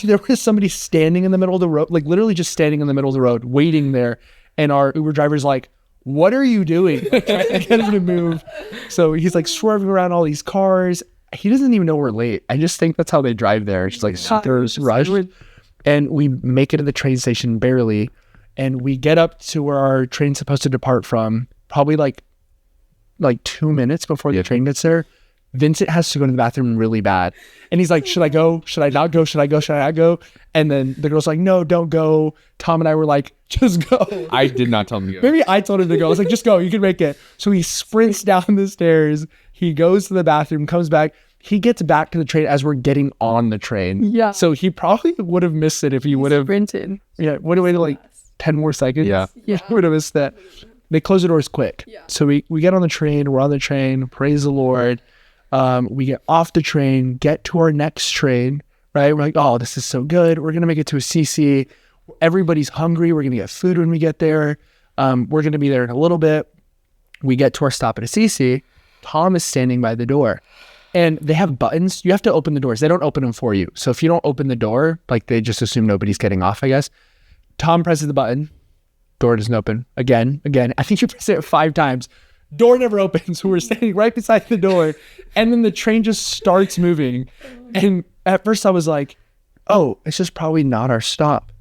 There was somebody standing in the middle of the road, like literally just standing in the middle of the road, waiting there. And our Uber driver's like, what are you doing? Like, trying to get him to move. So he's like swerving around all these cars. He doesn't even know we're late. I just think that's how they drive there. It's like super rushed. And we make it to the train station barely. And we get up to where our train's supposed to depart from, probably like 2 minutes before the train gets there. Vincent has to go to the bathroom really bad. And he's like, should I go? Should I not go? Should I go? Should I not go? And then the girl's like, no, don't go. Tom and I were like, just go. I did not tell him to go. Maybe I told him to go. I was like, just go. You can make it. So he sprints down the stairs. He goes to the bathroom, comes back. He gets back to the train as we're getting on the train. Yeah. So he probably would have missed it if he would have sprinted. Yeah. Would have waited like 10 more seconds. Yeah. Would have missed that. They close the doors quick. Yeah. So we get on the train. We're on the train. Praise the Lord. We get off the train, get to our next train, right? We're like, oh, this is so good. We're going to make it to Assisi. Everybody's hungry. We're going to get food when we get there. We're going to be there in a little bit. We get to our stop at Assisi. Tom is standing by the door. And they have buttons. You have to open the doors. They don't open them for you. So if you don't open the door, like they just assume nobody's getting off, I guess. Tom presses the button. Door doesn't open. Again. I think you press it 5 times. Door never opens. So we're standing right beside the door. And then the train just starts moving. And at first I was like, oh, it's just probably not our stop.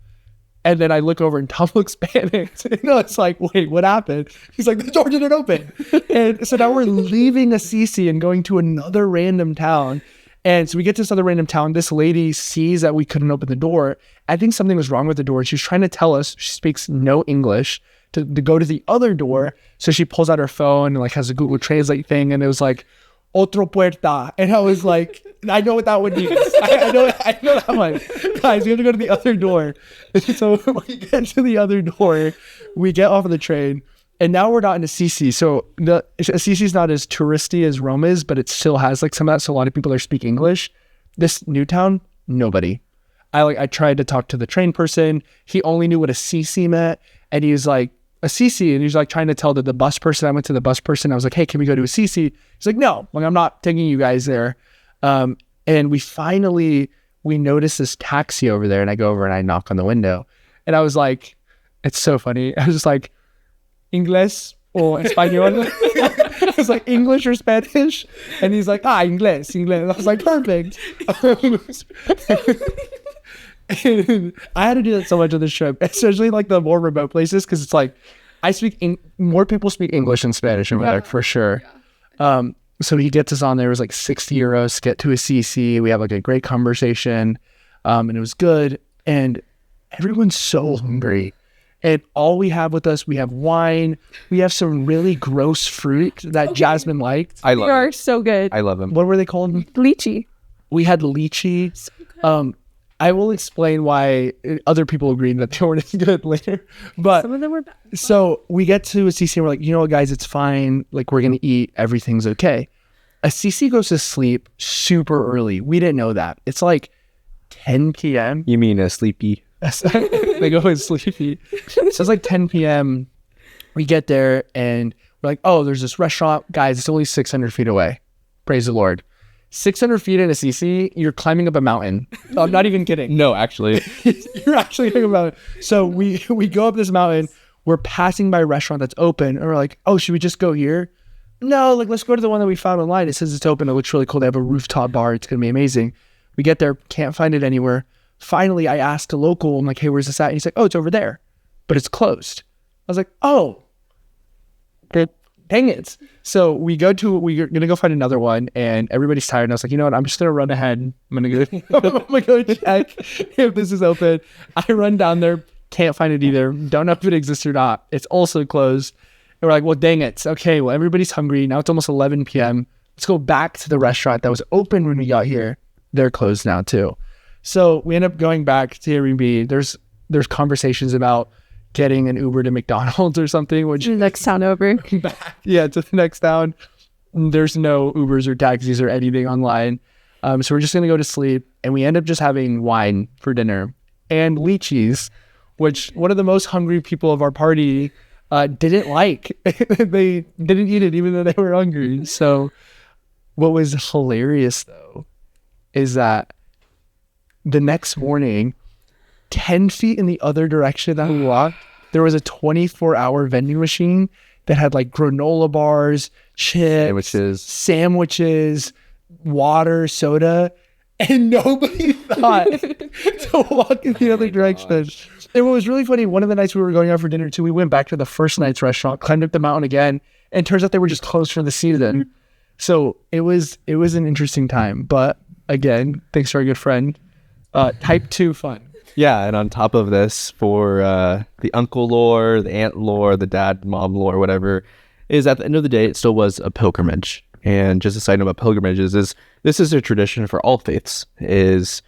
And then I look over and Tom looks panicked. You know, it's like, wait, what happened? He's like, the door didn't open. And so now we're leaving Assisi and going to another random town. And so we get to this other random town. This lady sees that we couldn't open the door. I think something was wrong with the door. She was trying to tell us, she speaks no English, to go to the other door. So she pulls out her phone and like has a Google Translate thing. And it was like, otro puerta. And I was like, I know what that one means. I know that one. Guys, we have to go to the other door. So we get to the other door. We get off of the train. And now we're not in Assisi. So Assisi is not as touristy as Rome is, but it still has like some of that. So a lot of people there speak English. This new town, nobody. I tried to talk to the train person. He only knew what Assisi meant. And he was like, Assisi. And he was like trying to tell the bus person. I went to the bus person. I was like, hey, can we go to Assisi? He's like, no, like, I'm not taking you guys there. And we noticed this taxi over there, and I go over and I knock on the window, and I was like, it's so funny. I was just like, Inglés or Español? I was like, English or Spanish? And he's like, Inglés. And I was like, perfect. And I had to do that so much on this trip, especially like the more remote places, because it's like, more people speak English and Spanish over there for sure. Yeah. So he gets us on there. It was like 60 euros to get to Assisi. We have like a great conversation, and it was good. And everyone's so hungry. And all we have with us, we have wine. We have some really gross fruit that Jazmin liked. I love They are it. so good. I love them. What were they called? Lychee. We had lychee. So I will explain why other people agreed that they weren't as good later. But Some of them were bad. so we get to Assisi and we're like, you know what, guys, it's fine. Like, we're going to eat. Everything's okay. Assisi goes to sleep super early. We didn't know that. It's like 10 p.m. You mean a sleepy? They go in sleepy. So it's like 10 p.m. We get there and we're like, oh, there's this restaurant. Guys, it's only 600 feet away. Praise the Lord. 600 feet in Assisi, you're climbing up a mountain. I'm not even kidding. No, actually. You're actually thinking about it. So we go up this mountain. We're passing by a restaurant that's open. And we're like, oh, should we just go here? No, like, let's go to the one that we found online. It says it's open. It looks really cool. They have a rooftop bar. It's going to be amazing. We get there, can't find it anywhere. Finally, I asked a local, I'm like, hey, where's this at? And he's like, oh, it's over there, but it's closed. I was like, oh, dang it. So we're going to go find another one, and everybody's tired. And I was like, you know what? I'm just going to run ahead. I'm going to go check if this is open. I run down there, can't find it either. Don't know if it exists or not. It's also closed. And we're like, well, dang it. Okay, well, everybody's hungry. Now it's almost 11 p.m. Let's go back to the restaurant that was open when we got here. They're closed now too. So we end up going back to Airbnb. There's conversations about getting an Uber to McDonald's or something, which Next town over. back, to the next town. There's no Ubers or taxis or anything online. So we're just going to go to sleep. And we end up just having wine for dinner and lychees, which one of the most hungry people of our party didn't like. They didn't eat it even though they were hungry. So what was hilarious though is that the next morning, 10 feet in the other direction that we walked, there was a 24-hour vending machine that had like granola bars, chips, sandwiches, water, soda, and nobody thought to walk in the other direction. And what was really funny, one of the nights we were going out for dinner too, we went back to the first night's restaurant, climbed up the mountain again, and it turns out they were just closed for the season. So it was an interesting time. But again, thanks to our good friend, type 2 fun. Yeah, and on top of this, for the uncle lore, the aunt lore, the dad, mom lore, whatever, is at the end of the day, it still was a pilgrimage. And just a side note about pilgrimages is this is a tradition for all faiths, is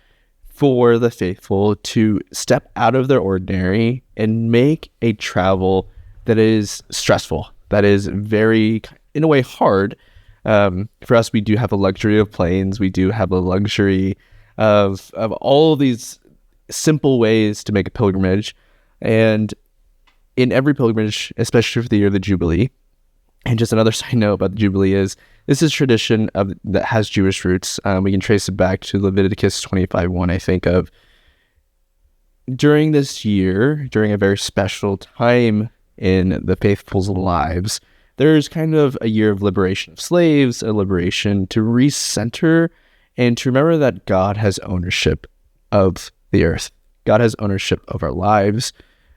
for the faithful to step out of their ordinary and make a travel that is stressful, that is very, in a way, hard. For us, we do have the luxury of planes. We do have the luxury of all of these simple ways to make a pilgrimage. And in every pilgrimage, especially for the year of the Jubilee, and just another side note about the Jubilee is this is tradition that has Jewish roots. We can trace it back to Leviticus 25:1, I think, of during this year, during a very special time in the faithful's lives, there's kind of a year of liberation of slaves, a liberation to recenter and to remember that God has ownership of the earth. God has ownership of our lives,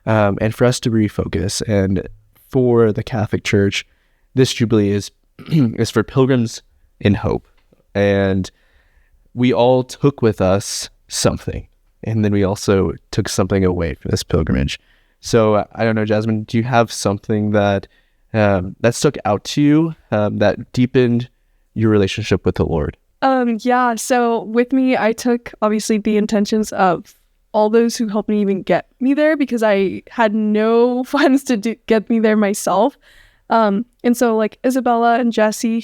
and for us to refocus. And for the Catholic Church, this Jubilee is is for pilgrims in hope. And we all took with us something, and then we also took something away from this pilgrimage. So I don't know, Jazmin, do you have something that that stuck out to you, that deepened your relationship with the Lord? Yeah, so with me, I took obviously the intentions of all those who helped me even get me there, because I had no funds to get me there myself. And so like Isabella and Jesse,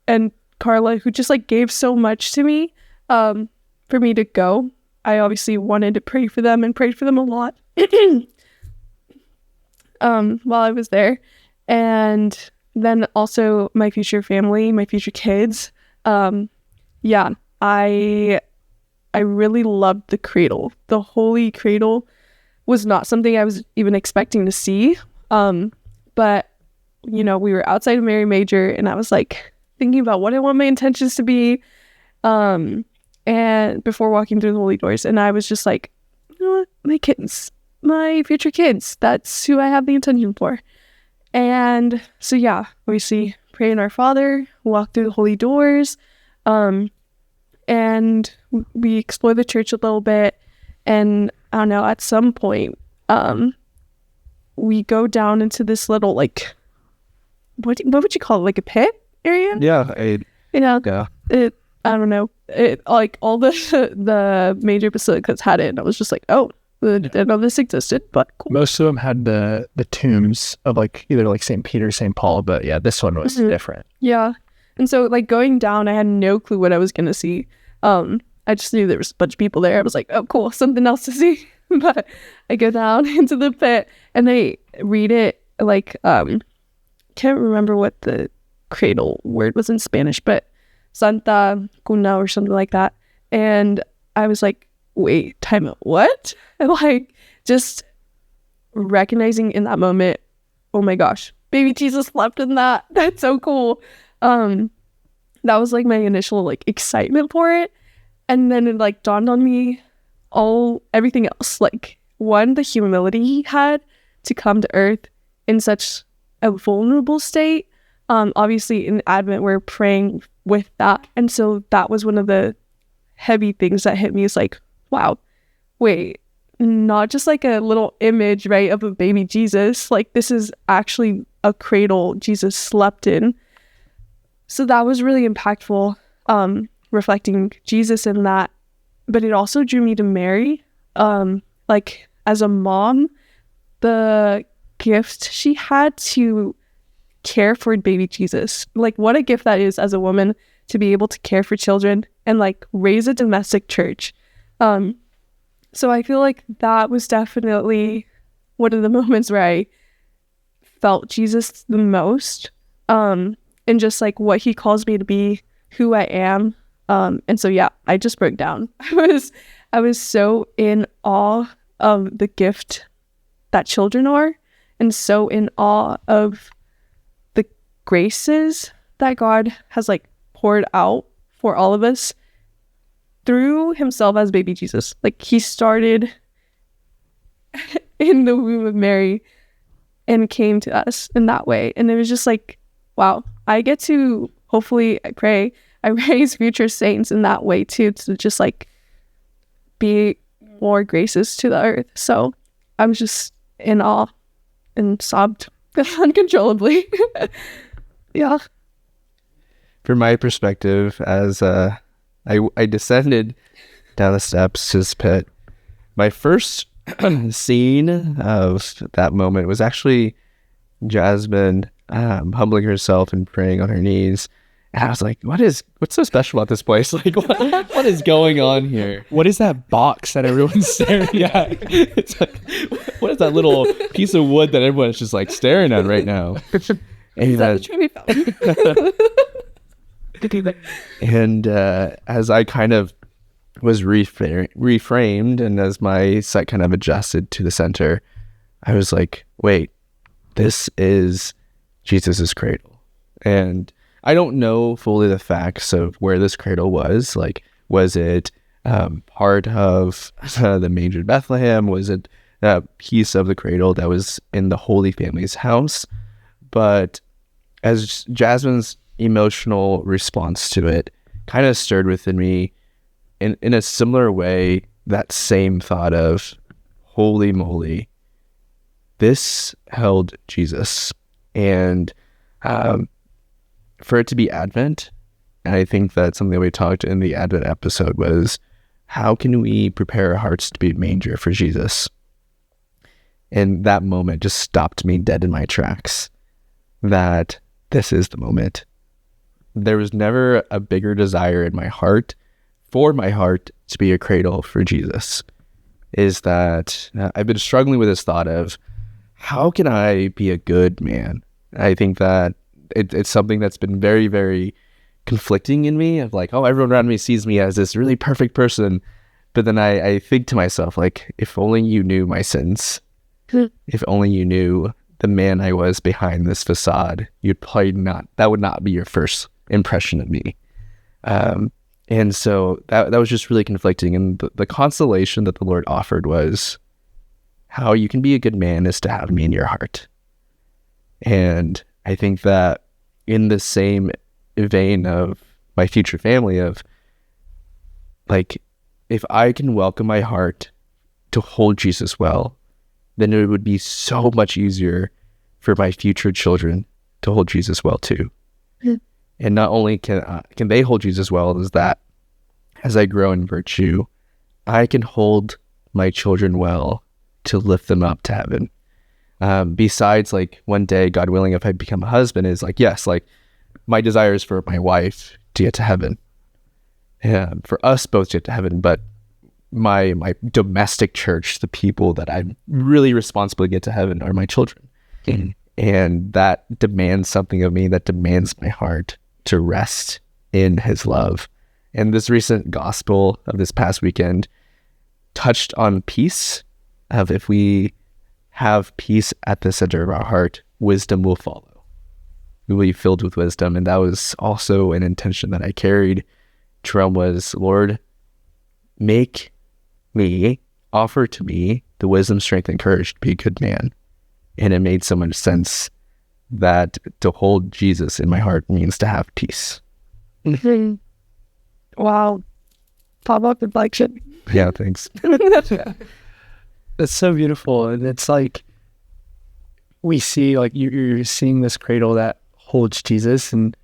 and Carla, who just like gave so much to me, for me to go. I obviously wanted to pray for them and prayed for them a lot, while I was there. And then also my future family, my future kids. Yeah, I really loved the cradle. The Holy Cradle was not something I was even expecting to see. But, we were outside of Mary Major, and I was like thinking about what I want my intentions to be. And before walking through the holy doors, and I was just like, you know what, my kids, my future kids, that's who I have the intention for. And so, yeah, obviously pray in Our Father, walk through the holy doors, and we explore the church a little bit. And I don't know, at some point, we go down into this little, like, what would you call it? Like a pit area? Yeah. I don't know. It, like, all the major basilicas had it, and I was just like, oh, I didn't know this existed, but cool. Most of them had the tombs of like either like St. Peter, St. Paul, but yeah, this one was different. Yeah. And so like going down, I had no clue what I was going to see. I just knew there was a bunch of people there. I was like, oh, cool, something else to see. But I go down into the pit, and they read it like, can't remember what the cradle word was in Spanish, but Santa Cuna or something like that. And I was like, wait, time out, what? And like just recognizing in that moment, oh my gosh, baby Jesus slept in that. That's so cool. That was like my initial like excitement for it. And then it like dawned on me everything else. Like, one, the humility he had to come to earth in such a vulnerable state. Obviously in Advent we're praying with that. And so that was one of the heavy things that hit me. Is like, wow, wait, not just like a little image, right, of a baby Jesus. Like, this is actually a cradle Jesus slept in. So that was really impactful, reflecting Jesus in that. But it also drew me to Mary. Like, as a mom, the gift she had to care for baby Jesus. Like, what a gift that is as a woman, to be able to care for children and like raise a domestic church. So I feel like that was definitely one of the moments where I felt Jesus the most, and just like what he calls me to be, who I am. And so, yeah, I just broke down. I was so in awe of the gift that children are, and so in awe of the graces that God has like poured out for all of us through himself as baby Jesus. Like, he started in the womb of Mary and came to us in that way. And it was just like, wow, I get to, hopefully, I pray, I raise future saints in that way too, to just like be more gracious to the earth. So I was just in awe and sobbed uncontrollably. Yeah. From my perspective, as I descended down the steps to this pit, my first scene of that moment was actually Jazmin humbling herself and praying on her knees. And I was like, what's so special about this place? Like, what is going on here? What is that box that everyone's staring at? It's like, what is that little piece of wood that everyone's just like staring at right now? And And as I kind of was reframed, and as my sight kind of adjusted to the center, I was like, wait, this is Jesus's cradle. And I don't know fully the facts of where this cradle was. Like, was it Part of the manger in Bethlehem was a piece of the cradle that was in the Holy Family's house. But as Jasmine's emotional response to it kind of stirred within me in a similar way, that same thought of, holy moly, this held Jesus. And for it to be Advent, and I think that's something that we talked in the Advent episode, was how can we prepare our hearts to be a manger for Jesus? And that moment just stopped me dead in my tracks, that this is the moment. There was never a bigger desire in my heart, for my heart to be a cradle for Jesus, is that I've been struggling with this thought of, how can I be a good man? I think that it's something that's been very, very conflicting in me, of like, oh, everyone around me sees me as this really perfect person. But then I think to myself, like, if only you knew my sins, if only you knew the man I was behind this facade, you'd probably not, that would not be your first impression of me. And so that was just really conflicting. And the consolation that the Lord offered was, how you can be a good man is to have me in your heart. And I think that in the same vein of my future family, of like, if I can welcome my heart to hold Jesus well, then it would be so much easier for my future children to hold Jesus well too. And not only can they hold Jesus well, is that as I grow in virtue, I can hold my children well to lift them up to heaven. Besides, like, one day, God willing, if I become a husband, is like, yes, like, my desire is for my wife to get to heaven. Yeah, for us both to get to heaven, but my domestic church, the people that I'm really responsible to get to heaven, are my children. And that demands something of me, that demands my heart to rest in his love. And this recent gospel of this past weekend touched on peace, of if we have peace at the center of our heart, wisdom will follow. We will be filled with wisdom. And that was also an intention that I carried. Jerome was, Lord, make me, offer to me the wisdom, strength, and courage to be a good man. And it made so much sense that to hold Jesus in my heart means to have peace. Wow. Pop-up reflection. Yeah, thanks. That's so beautiful. And it's like, we see, like, you're seeing this cradle that holds Jesus, and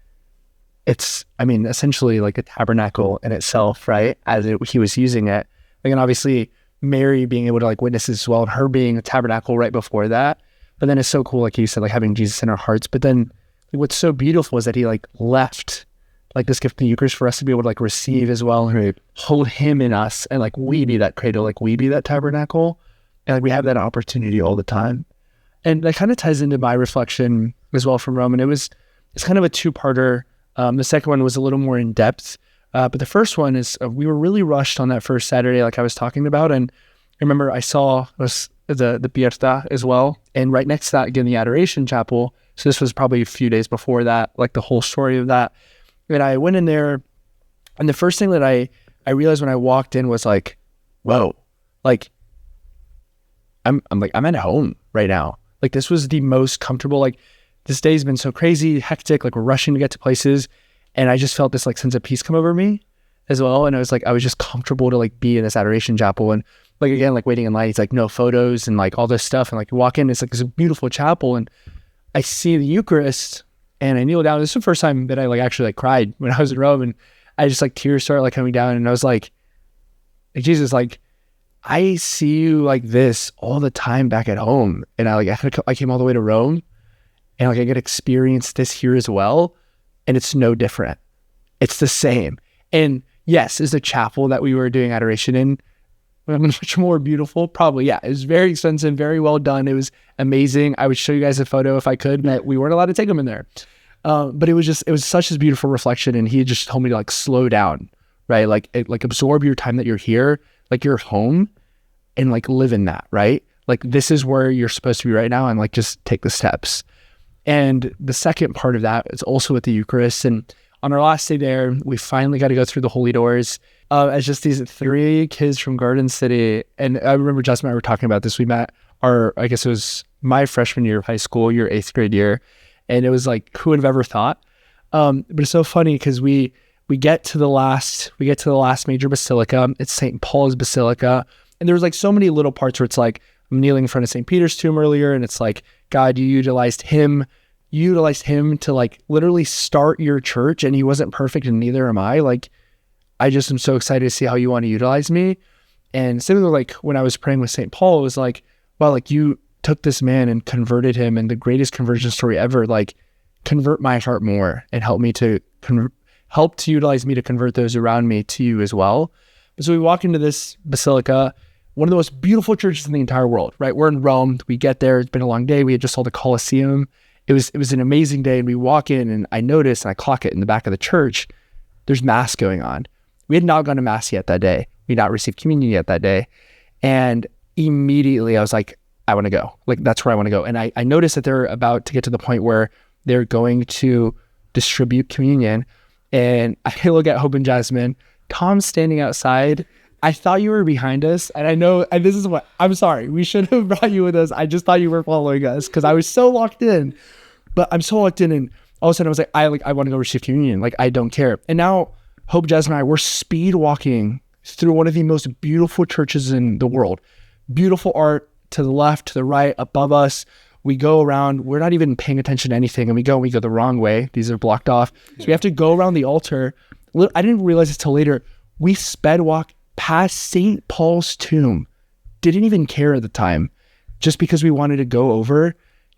it's, I mean, essentially like a tabernacle in itself, right? As he was using it. Like, and obviously Mary being able to like witness this as well, and her being a tabernacle right before that. But then it's so cool, like you said, like having Jesus in our hearts. But then what's so beautiful is that he like left like this gift of the Eucharist for us to be able to like receive as well, and hold him in us, and like we be that cradle, like we be that tabernacle. And like we have that opportunity all the time. And that kind of ties into my reflection as well from Rome. And it's kind of a two-parter. The second one was a little more in depth. But the first one is, we were really rushed on that first Saturday, like I was talking about. And I remember I saw the Pierta as well. And right next to that, again, the Adoration Chapel. So this was probably a few days before that, like the whole story of that. And I went in there, and the first thing that I realized when I walked in was like, whoa, like, I'm at home right now. Like, this was the most comfortable, like, this day's been so crazy, hectic, like we're rushing to get to places. And I just felt this like sense of peace come over me as well. And I was just comfortable to like be in this Adoration Chapel. And like, again, like waiting in line, it's like no photos and like all this stuff. And like you walk in, it's like this beautiful chapel. And I see the Eucharist and I kneel down. This is the first time that I like actually like cried when I was in Rome. And I just like tears started like coming down. And I was like Jesus, like, I see you like this all the time back at home. And I came all the way to Rome, and like I get to experience this here as well. And it's no different. It's the same. And yes, is the chapel that we were doing adoration in much more beautiful? Probably, yeah. It was very expensive, very well done. It was amazing. I would show you guys a photo if I could, but we weren't allowed to take them in there. But it was such a beautiful reflection. And he just told me to like slow down, right? Like absorb your time that you're here, like you're home, and like live in that, right? Like this is where you're supposed to be right now, and like just take the steps. And the second part of that is also with the Eucharist. And on our last day there, we finally got to go through the holy doors as just these 3 kids from Garden City. And I remember Jazmin and I were talking about this. We met I guess it was my freshman year of high school, your 8th grade year. And it was like, who would have ever thought? But it's so funny because we get to the last major basilica. It's St. Paul's Basilica. And there was like so many little parts where it's like, I'm kneeling in front of St. Peter's tomb earlier. And it's like, God, you utilized him to like literally start your church, and he wasn't perfect and neither am I. Like, I just am so excited to see how you want to utilize me. And similarly, like when I was praying with St. Paul, it was like, wow, like you took this man and converted him, and the greatest conversion story ever, like convert my heart more and help to utilize me to convert those around me to you as well. But so we walk into this basilica, one of the most beautiful churches in the entire world, right? We're in Rome. We get there. It's been a long day. We had just saw the Colosseum. It was an amazing day. And we walk in and I notice, and I clock it in the back of the church, there's mass going on. We had not gone to mass yet that day. We had not received communion yet that day. And immediately I was like, I want to go. Like, that's where I want to go. And I noticed that they're about to get to the point where they're going to distribute communion. And I look at Hope and Jazmin. Tom's standing outside. I thought you were behind us. And I know, and this is what, I'm sorry, we should have brought you with us. I just thought you were following us because I was so locked in. But I'm so locked in, and all of a sudden I was like, I want to go receive communion. Like, I don't care. And now Hope, Jazmin, and I, we're speed walking through one of the most beautiful churches in the world. Beautiful art to the left, to the right, above us. We go around, we're not even paying attention to anything, and we go the wrong way. These are blocked off. So we have to go around the altar. I didn't realize this till later. We sped walk past St. Paul's tomb. Didn't even care at the time, just because we wanted to go over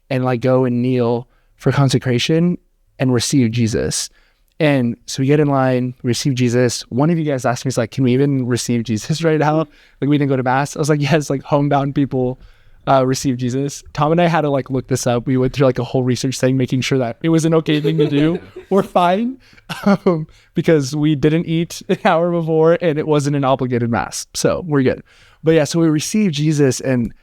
and like go and kneel for consecration and receive Jesus. And so we get in line, receive Jesus. One of you guys asked me, he's like, can we even receive Jesus right now? Like, we didn't go to mass. I was like, yes, like homebound people receive Jesus. Tom and I had to like look this up. We went through like a whole research thing, making sure that it was an okay thing to do. We're fine because we didn't eat an hour before and it wasn't an obligated mass. So we're good. But yeah, so we received Jesus, and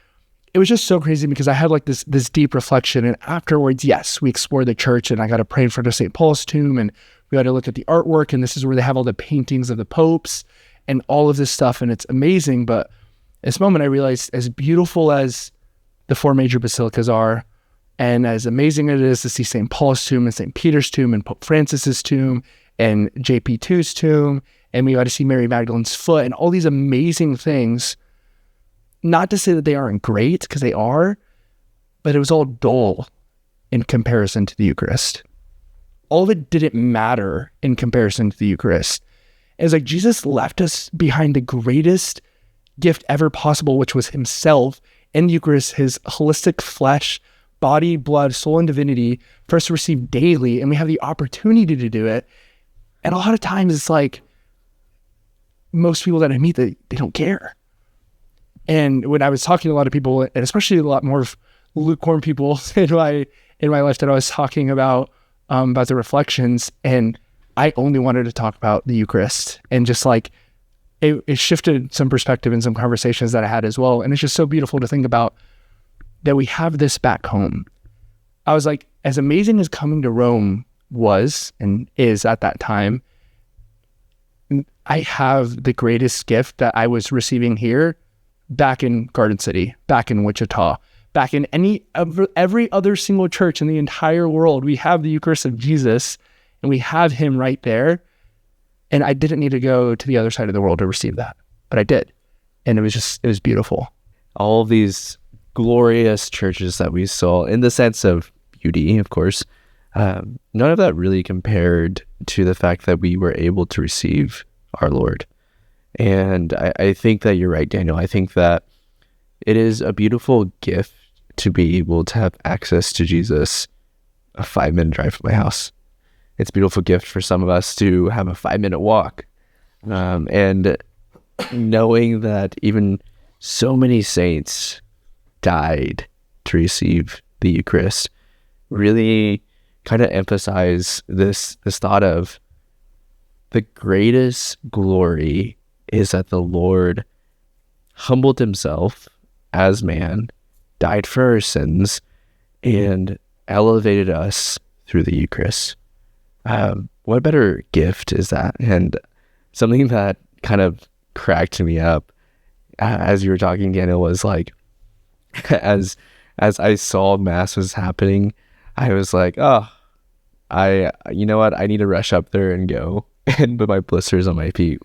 it was just so crazy because I had like this deep reflection. And afterwards, yes, we explored the church, and I got to pray in front of St. Paul's tomb, and we got to look at the artwork, and this is where they have all the paintings of the popes and all of this stuff. And it's amazing. But this moment I realized, as beautiful as the 4 major basilicas are, and as amazing it is to see St. Paul's tomb and St. Peter's tomb and Pope Francis's tomb and JP2's tomb, and we got to see Mary Magdalene's foot and all these amazing things, not to say that they aren't great, because they are, but it was all dull in comparison to the Eucharist. All of it didn't matter in comparison to the Eucharist. It was like Jesus left us behind the greatest gift ever possible, which was himself in the Eucharist, his holistic flesh, body, blood, soul, and divinity for us to receive daily. And we have the opportunity to do it. And a lot of times it's like, most people that I meet, they don't care. And when I was talking to a lot of people, and especially a lot more of lukewarm people in my life, that I was talking about the reflections, and I only wanted to talk about the Eucharist, and just like it shifted some perspective in some conversations that I had as well. And it's just so beautiful to think about that we have this back home. I was like, as amazing as coming to Rome was and is at that time, I have the greatest gift that I was receiving here back in Garden City, back in Wichita, back in every other single church in the entire world. We have the Eucharist of Jesus, and we have him right there. And I didn't need to go to the other side of the world to receive that, but I did. And it was beautiful. All of these glorious churches that we saw, in the sense of beauty, of course, none of that really compared to the fact that we were able to receive our Lord. And I think that you're right, Daniel. I think that it is a beautiful gift to be able to have access to Jesus a 5-minute drive from my house. It's a beautiful gift for some of us to have a 5-minute walk. And knowing that even so many saints died to receive the Eucharist really kind of emphasize this thought of the greatest glory is that the Lord humbled himself as man, died for our sins, and elevated us through the Eucharist. what better gift is that? And something that kind of cracked me up as you were talking, Daniel, was like, as I saw mass was happening, I was like, oh, you know what? I need to rush up there and go. But my blisters on my feet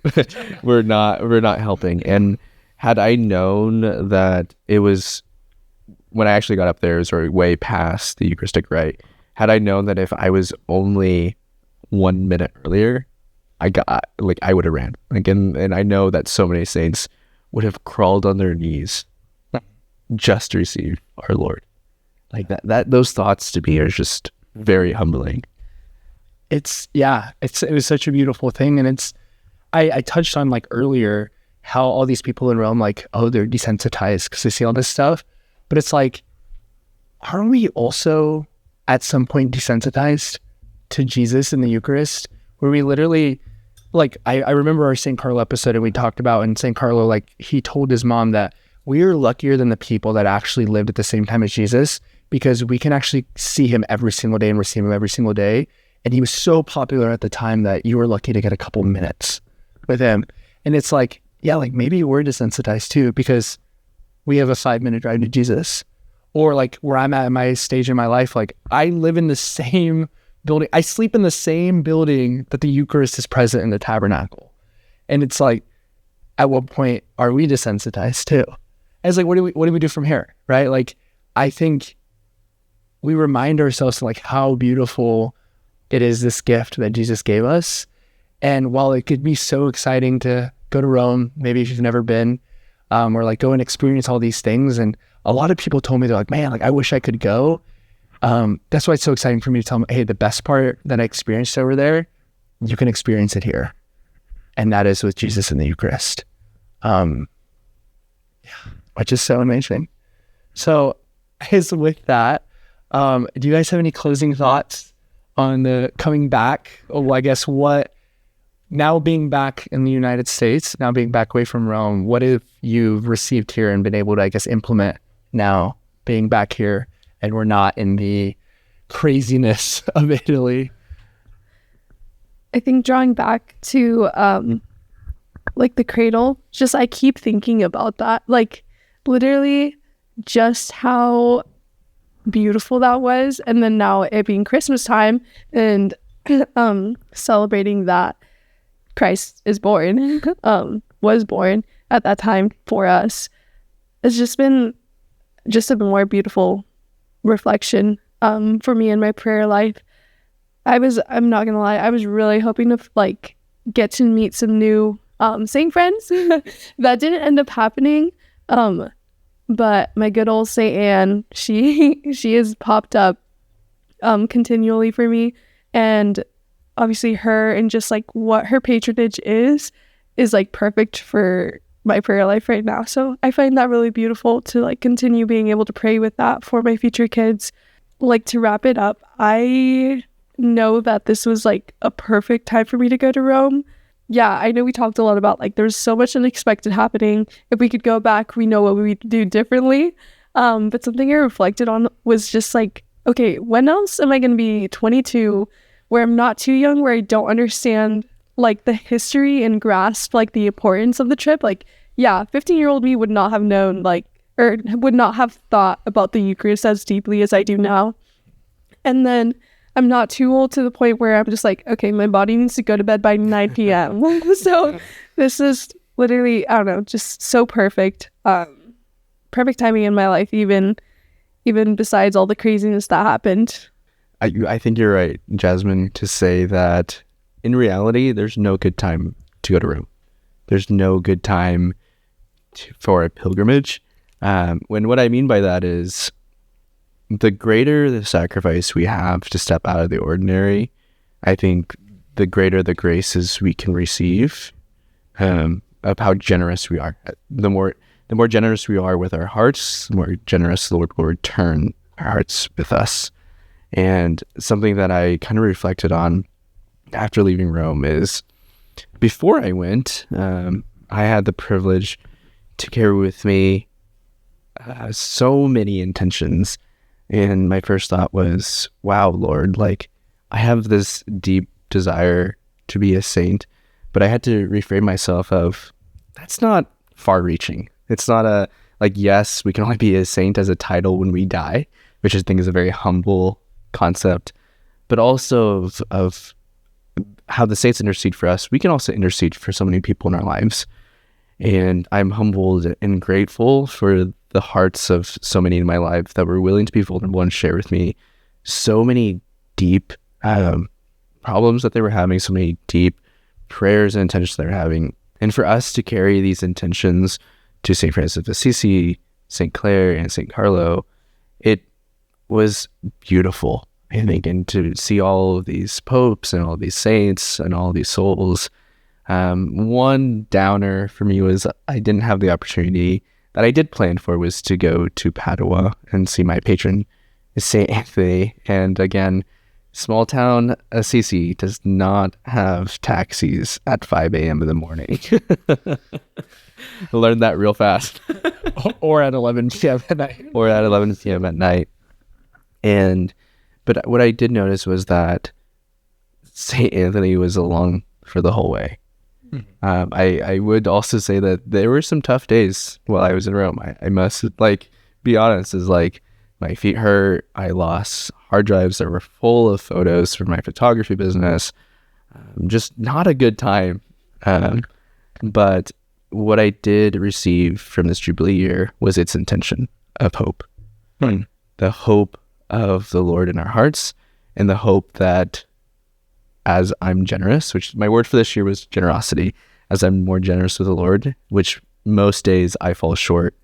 were not helping. And had I known that it was, when I actually got up there, it was already way past the Eucharistic rite. Had I known that if I was only 1 minute earlier, I would have ran. Like, and I know that so many saints would have crawled on their knees just to receive our Lord. Like that those thoughts to me are just very humbling. It was such a beautiful thing. And I touched on like earlier how all these people in Rome, like, oh, they're desensitized because they see all this stuff. But it's like, aren't we also at some point desensitized to Jesus in the Eucharist, where we literally, like, I remember our St. Carlo episode, and we talked about in St. Carlo, like, he told his mom that we are luckier than the people that actually lived at the same time as Jesus, because we can actually see him every single day and receive him every single day. And he was so popular at the time that you were lucky to get a couple minutes with him. And it's like, yeah, like maybe we're desensitized too, because we have a 5-minute drive to Jesus. Or like where I'm at in my stage in my life, like I live in the same building. I sleep in the same building that the Eucharist is present in the tabernacle. And it's like, at what point are we desensitized too? And it's like, what do we do from here? Right? Like, I think we remind ourselves like how beautiful it is, this gift that Jesus gave us. And while it could be so exciting to go to Rome, maybe if you've never been, or like go and experience all these things. And a lot of people told me, they're like, man, like I wish I could go. That's why it's so exciting for me to tell them, hey, the best part that I experienced over there, you can experience it here. And that is with Jesus in the Eucharist. Which is so amazing. So as with that, do you guys have any closing thoughts on the coming back? Oh, I guess now being back in the United States, now being back away from Rome, what have you received here and been able to, I guess, implement now being back here and we're not in the craziness of Italy? I think drawing back to like the cradle, just I keep thinking about that, like literally just how beautiful that was. And then now it being Christmas time and celebrating that Christ is born, was born at that time for us. It's just been just a more beautiful reflection for me in my prayer life. I'm not gonna lie, I was really hoping to like get to meet some new saint friends. That didn't end up happening. But my good old Saint Anne, she has popped up continually for me, and obviously her and just like what her patronage is like perfect for my prayer life right now. So I find that really beautiful to like continue being able to pray with that for my future kids. Like, to wrap it up, I know that this was like a perfect time for me to go to Rome. Yeah, I know we talked a lot about like there's so much unexpected happening. If we could go back, we know what we would do differently. But something I reflected on was just like, okay, when else am I going to be 22 where I'm not too young, where I don't understand like the history and grasp like the importance of the trip? Like, yeah, 15-year-old me would not have known like, or would not have thought about the Eucharist as deeply as I do now. And then I'm not too old to the point where I'm just like, okay, my body needs to go to bed by 9 p.m. So this is literally, I don't know, just so perfect. Perfect timing in my life, even besides all the craziness that happened. I think you're right, Jazmin, to say that in reality, there's no good time to go to Rome. There's no good time for a pilgrimage. What I mean by that is, the greater the sacrifice we have to step out of the ordinary, I think the greater the graces we can receive, of how generous we are. The more generous we are with our hearts, the more generous the Lord will return our hearts with us. And something that I kind of reflected on after leaving Rome is, before I went, I had the privilege to carry with me so many intentions. And my first thought was, wow, Lord, like I have this deep desire to be a saint, but I had to reframe myself of, that's not far reaching. It's not a, like, yes, we can only be a saint as a title when we die, which I think is a very humble concept, but also of how the saints intercede for us. We can also intercede for so many people in our lives. And I'm humbled and grateful for the hearts of so many in my life that were willing to be vulnerable and share with me so many deep problems that they were having, so many deep prayers and intentions they were having. And for us to carry these intentions to St. Francis of Assisi, St. Clare, and St. Carlo, it was beautiful, I think, and to see all of these popes and all these saints and all these souls. One downer for me was I didn't have the opportunity that I did plan for, was to go to Padua and see my patron, St. Anthony. And again, small town Assisi does not have taxis at 5 a.m. in the morning. I learned that real fast. Or at 11 p.m. at night. Or at 11 p.m. at night. But what I did notice was that St. Anthony was along for the whole way. I would also say that there were some tough days while I was in Rome. I must be honest, is my feet hurt. I lost hard drives that were full of photos from my photography business. Just not a good time. But what I did receive from this Jubilee year was its intention of hope. The hope of the Lord in our hearts, and the hope that as I'm generous, which my word for this year was generosity, as I'm more generous with the Lord, which most days I fall short,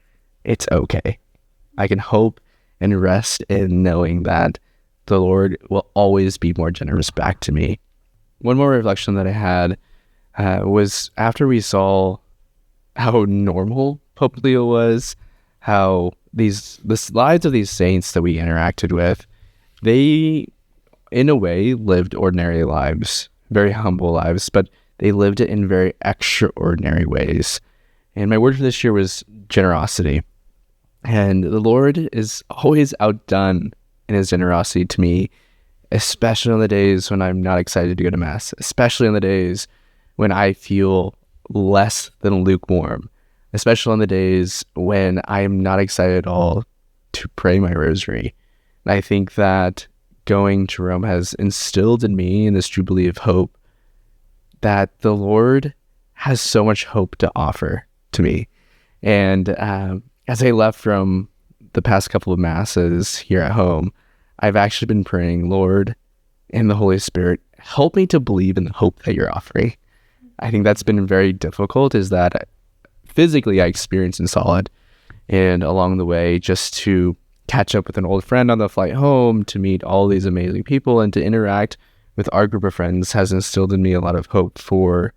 it's okay. I can hope and rest in knowing that the Lord will always be more generous back to me. One more reflection that I had was after we saw how normal Pope Leo was, how the lives of these saints that we interacted with, they, in a way, lived ordinary lives, very humble lives, but they lived it in very extraordinary ways. And my word for this year was generosity. And the Lord is always outdone in his generosity to me, especially on the days when I'm not excited to go to Mass, especially on the days when I feel less than lukewarm, especially on the days when I'm not excited at all to pray my rosary. And I think that going to Rome has instilled in me, in this Jubilee of hope, that the Lord has so much hope to offer to me. And as I left from the past couple of Masses here at home, I've actually been praying, Lord, in the Holy Spirit, help me to believe in the hope that you're offering. I think that's been very difficult, is that physically I experienced in solid, and along the way, just to catch up with an old friend on the flight home, to meet all these amazing people, and to interact with our group of friends has instilled in me a lot of hope for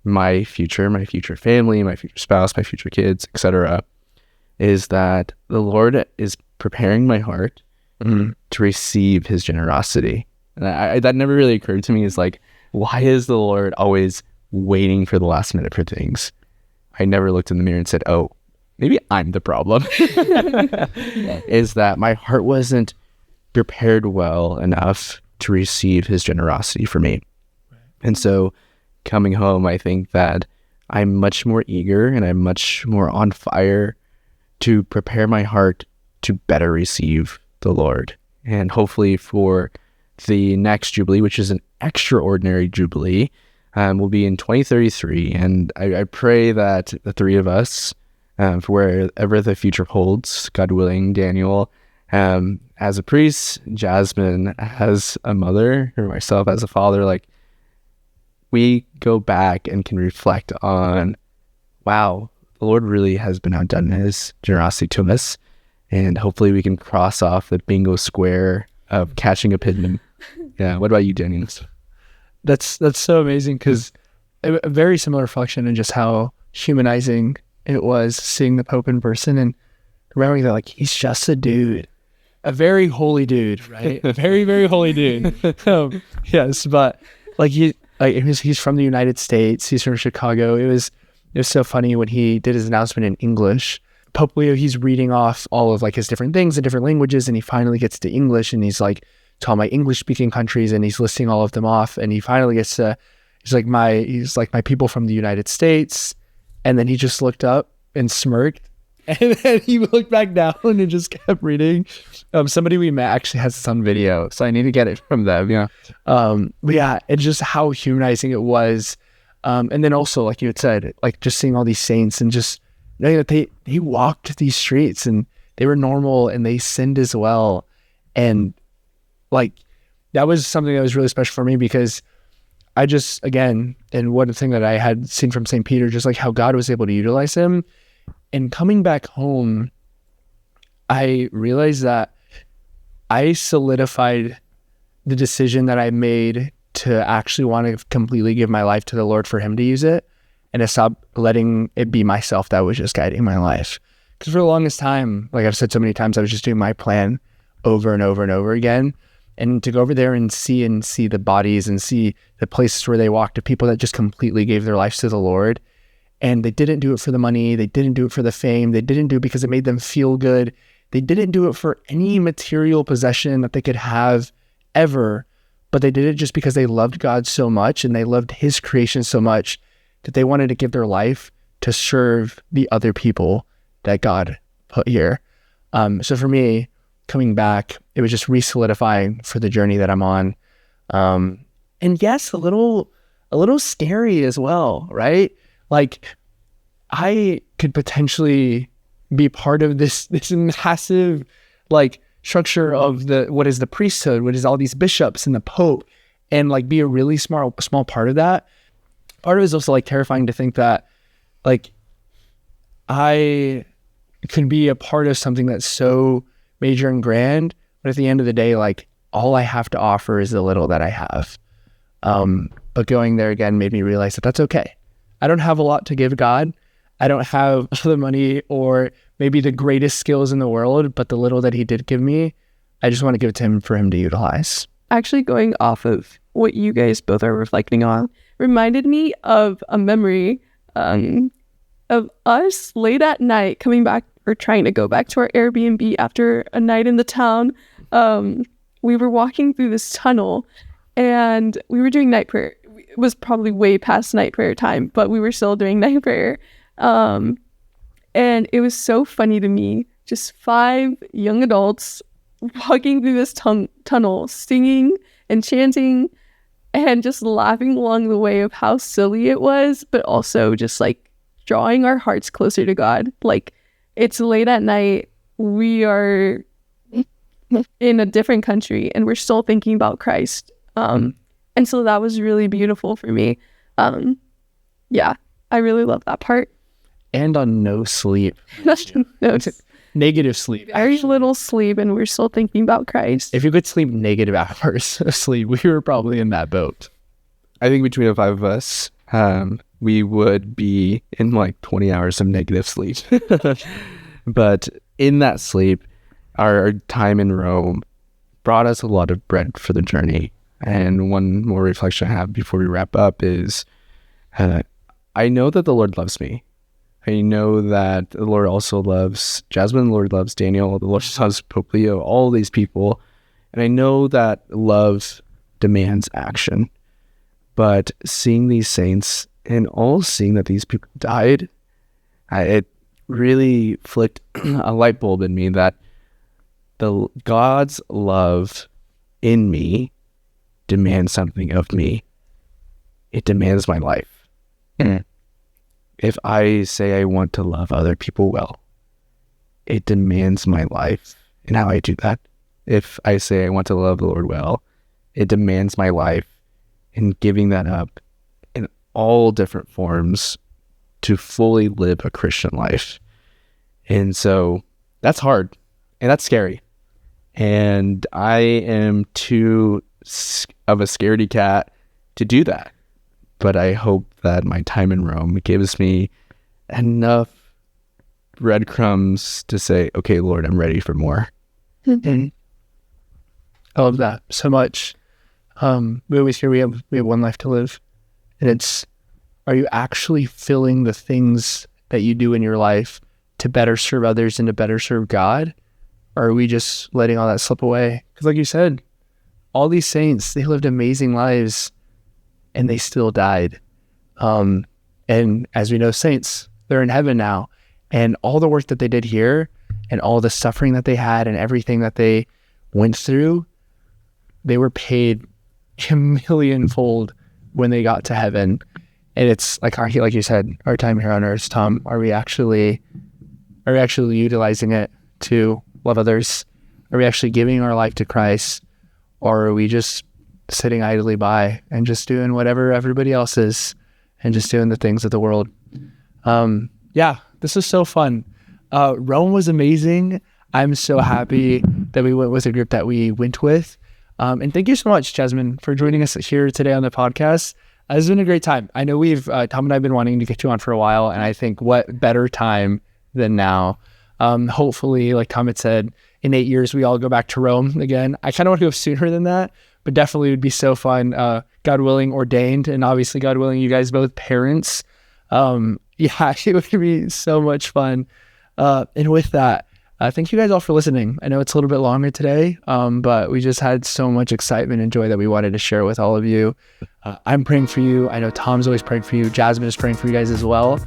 my future family, my future spouse, my future kids, etc. Is that the Lord is preparing my heart to receive his generosity. And that never really occurred to me, is why is the Lord always waiting for the last minute for things? I never looked in the mirror and said, oh, maybe I'm the problem. Is that my heart wasn't prepared well enough to receive his generosity for me. And so coming home, I think that I'm much more eager and I'm much more on fire to prepare my heart to better receive the Lord. And hopefully for the next Jubilee, which is an extraordinary Jubilee, will be in 2033. And I pray that the three of us, for wherever the future holds, God willing, Daniel as a priest, Jazmin as a mother, or myself as a father, we go back and can reflect on, wow, the Lord really has been outdone in his generosity to us. And hopefully we can cross off the bingo square of catching a pigeon. Yeah. What about you, Daniel? That's so amazing, because a very similar reflection in just how humanizing it was seeing the Pope in person and remembering that he's just a dude, a very holy dude, right? A very, very holy dude. Yes, but he's from the United States. He's from Chicago. It was so funny when he did his announcement in English. Pope Leo, he's reading off all of his different things in different languages, and he finally gets to English, and he's to all my English speaking countries, and he's listing all of them off, and he finally gets to, he's like my people from the United States, and then he just looked up and smirked, and then he looked back down and just kept reading. Somebody we met actually has this on video, so I need to get it from them. Yeah. But yeah, and just how humanizing it was. And then also, like you had said, like just seeing all these saints and just knowing that they walked these streets and they were normal and they sinned as well. And like, that was something that was really special for me, because I just, again, and one thing that I had seen from St. Peter, just like how God was able to utilize him. And coming back home, I realized that I solidified the decision that I made to actually want to completely give my life to the Lord for him to use it, and to stop letting it be myself that was just guiding my life. Because for the longest time, like I've said so many times, I was just doing my plan over and over and over again. And to go over there and see the bodies and see the places where they walked, to people that just completely gave their lives to the Lord. And they didn't do it for the money. They didn't do it for the fame. They didn't do it because it made them feel good. They didn't do it for any material possession that they could have ever. But they did it just because they loved God so much and they loved his creation so much that they wanted to give their life to serve the other people that God put here. So for me, coming back, it was just re-solidifying for the journey that I'm on. And yes, a little scary as well, right? Like, I could potentially be part of this massive, like, structure of what is the priesthood, what is all these bishops and the Pope, and like be a really small part of that. Part of it is also like terrifying to think that like I could be a part of something that's so major and grand, but at the end of the day, like all I have to offer is the little that I have. But going there again made me realize that that's okay. I don't have a lot to give God. I don't have the money or maybe the greatest skills in the world, but the little that he did give me, I just want to give it to him for him to utilize. Actually, going off of what you guys both are reflecting on, reminded me of a memory of us late at night coming back or trying to go back to our Airbnb after a night in the town. We were walking through this tunnel and we were doing night prayer. It was probably way past night prayer time, but we were still doing night prayer. And it was so funny to me, just 5 young adults walking through this tunnel, singing and chanting and just laughing along the way of how silly it was, but also just like drawing our hearts closer to God. Like, it's late at night, we are in a different country and we're still thinking about Christ. And so that was really beautiful for me. Yeah, I really love that part. And on no sleep. Negative sleep. Very little sleep, and we're still thinking about Christ. If you could sleep negative hours of sleep, we were probably in that boat. I think between the 5 of us, we would be in like 20 hours of negative sleep. But in that sleep, our time in Rome brought us a lot of bread for the journey. And one more reflection I have before we wrap up is, I know that the Lord loves me. I know that the Lord also loves Jazmin, the Lord loves Daniel, the Lord loves Pope Leo, all these people. And I know that love demands action. But seeing these saints and all seeing that these people died, it really flicked a light bulb in me that God's love in me demands something of me. It demands my life. Mm. If I say I want to love other people well, it demands my life and how I do that. If I say I want to love the Lord well, it demands my life and giving that up in all different forms to fully live a Christian life. And so that's hard and that's scary. And I am too of a scaredy cat to do that. But I hope that my time in Rome gives me enough breadcrumbs to say, okay, Lord, I'm ready for more. Mm-hmm. I love that so much. We always hear we have one life to live. And it's, are you actually filling the things that you do in your life to better serve others and to better serve God? Or are we just letting all that slip away? Because like you said, all these saints, they lived amazing lives and they still died. And as we know, saints, they're in heaven now. And all the work that they did here and all the suffering that they had and everything that they went through, they were paid a millionfold when they got to heaven. And it's like you said, our time here on earth, Tom, are we actually utilizing it to love others? Are we actually giving our life to Christ? Or are we just sitting idly by and just doing whatever everybody else is and just doing the things of the world? Yeah, this was so fun. Rome was amazing. I'm so happy that we went with a group that we went with. And thank you so much, Jazmin, for joining us here today on the podcast. It's been a great time. I know Tom and I have been wanting to get you on for a while, and I think what better time than now. Hopefully, like Tom had said, in 8 years, we all go back to Rome again. I kind of want to go sooner than that, but definitely would be so fun. God willing, ordained, and obviously God willing, you guys both parents. Yeah, it would be so much fun. And with that, thank you guys all for listening. I know it's a little bit longer today, but we just had so much excitement and joy that we wanted to share with all of you. I'm praying for you. I know Tom's always praying for you. Jazmin is praying for you guys as well.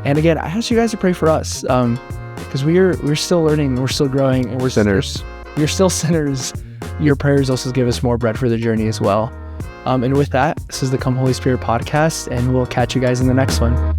And again, I ask you guys to pray for us, because we're still learning, we're still growing, and we're sinners. We're still sinners. Your prayers also give us more bread for the journey as well. And with that, this is the Come Holy Spirit podcast, and we'll catch you guys in the next one.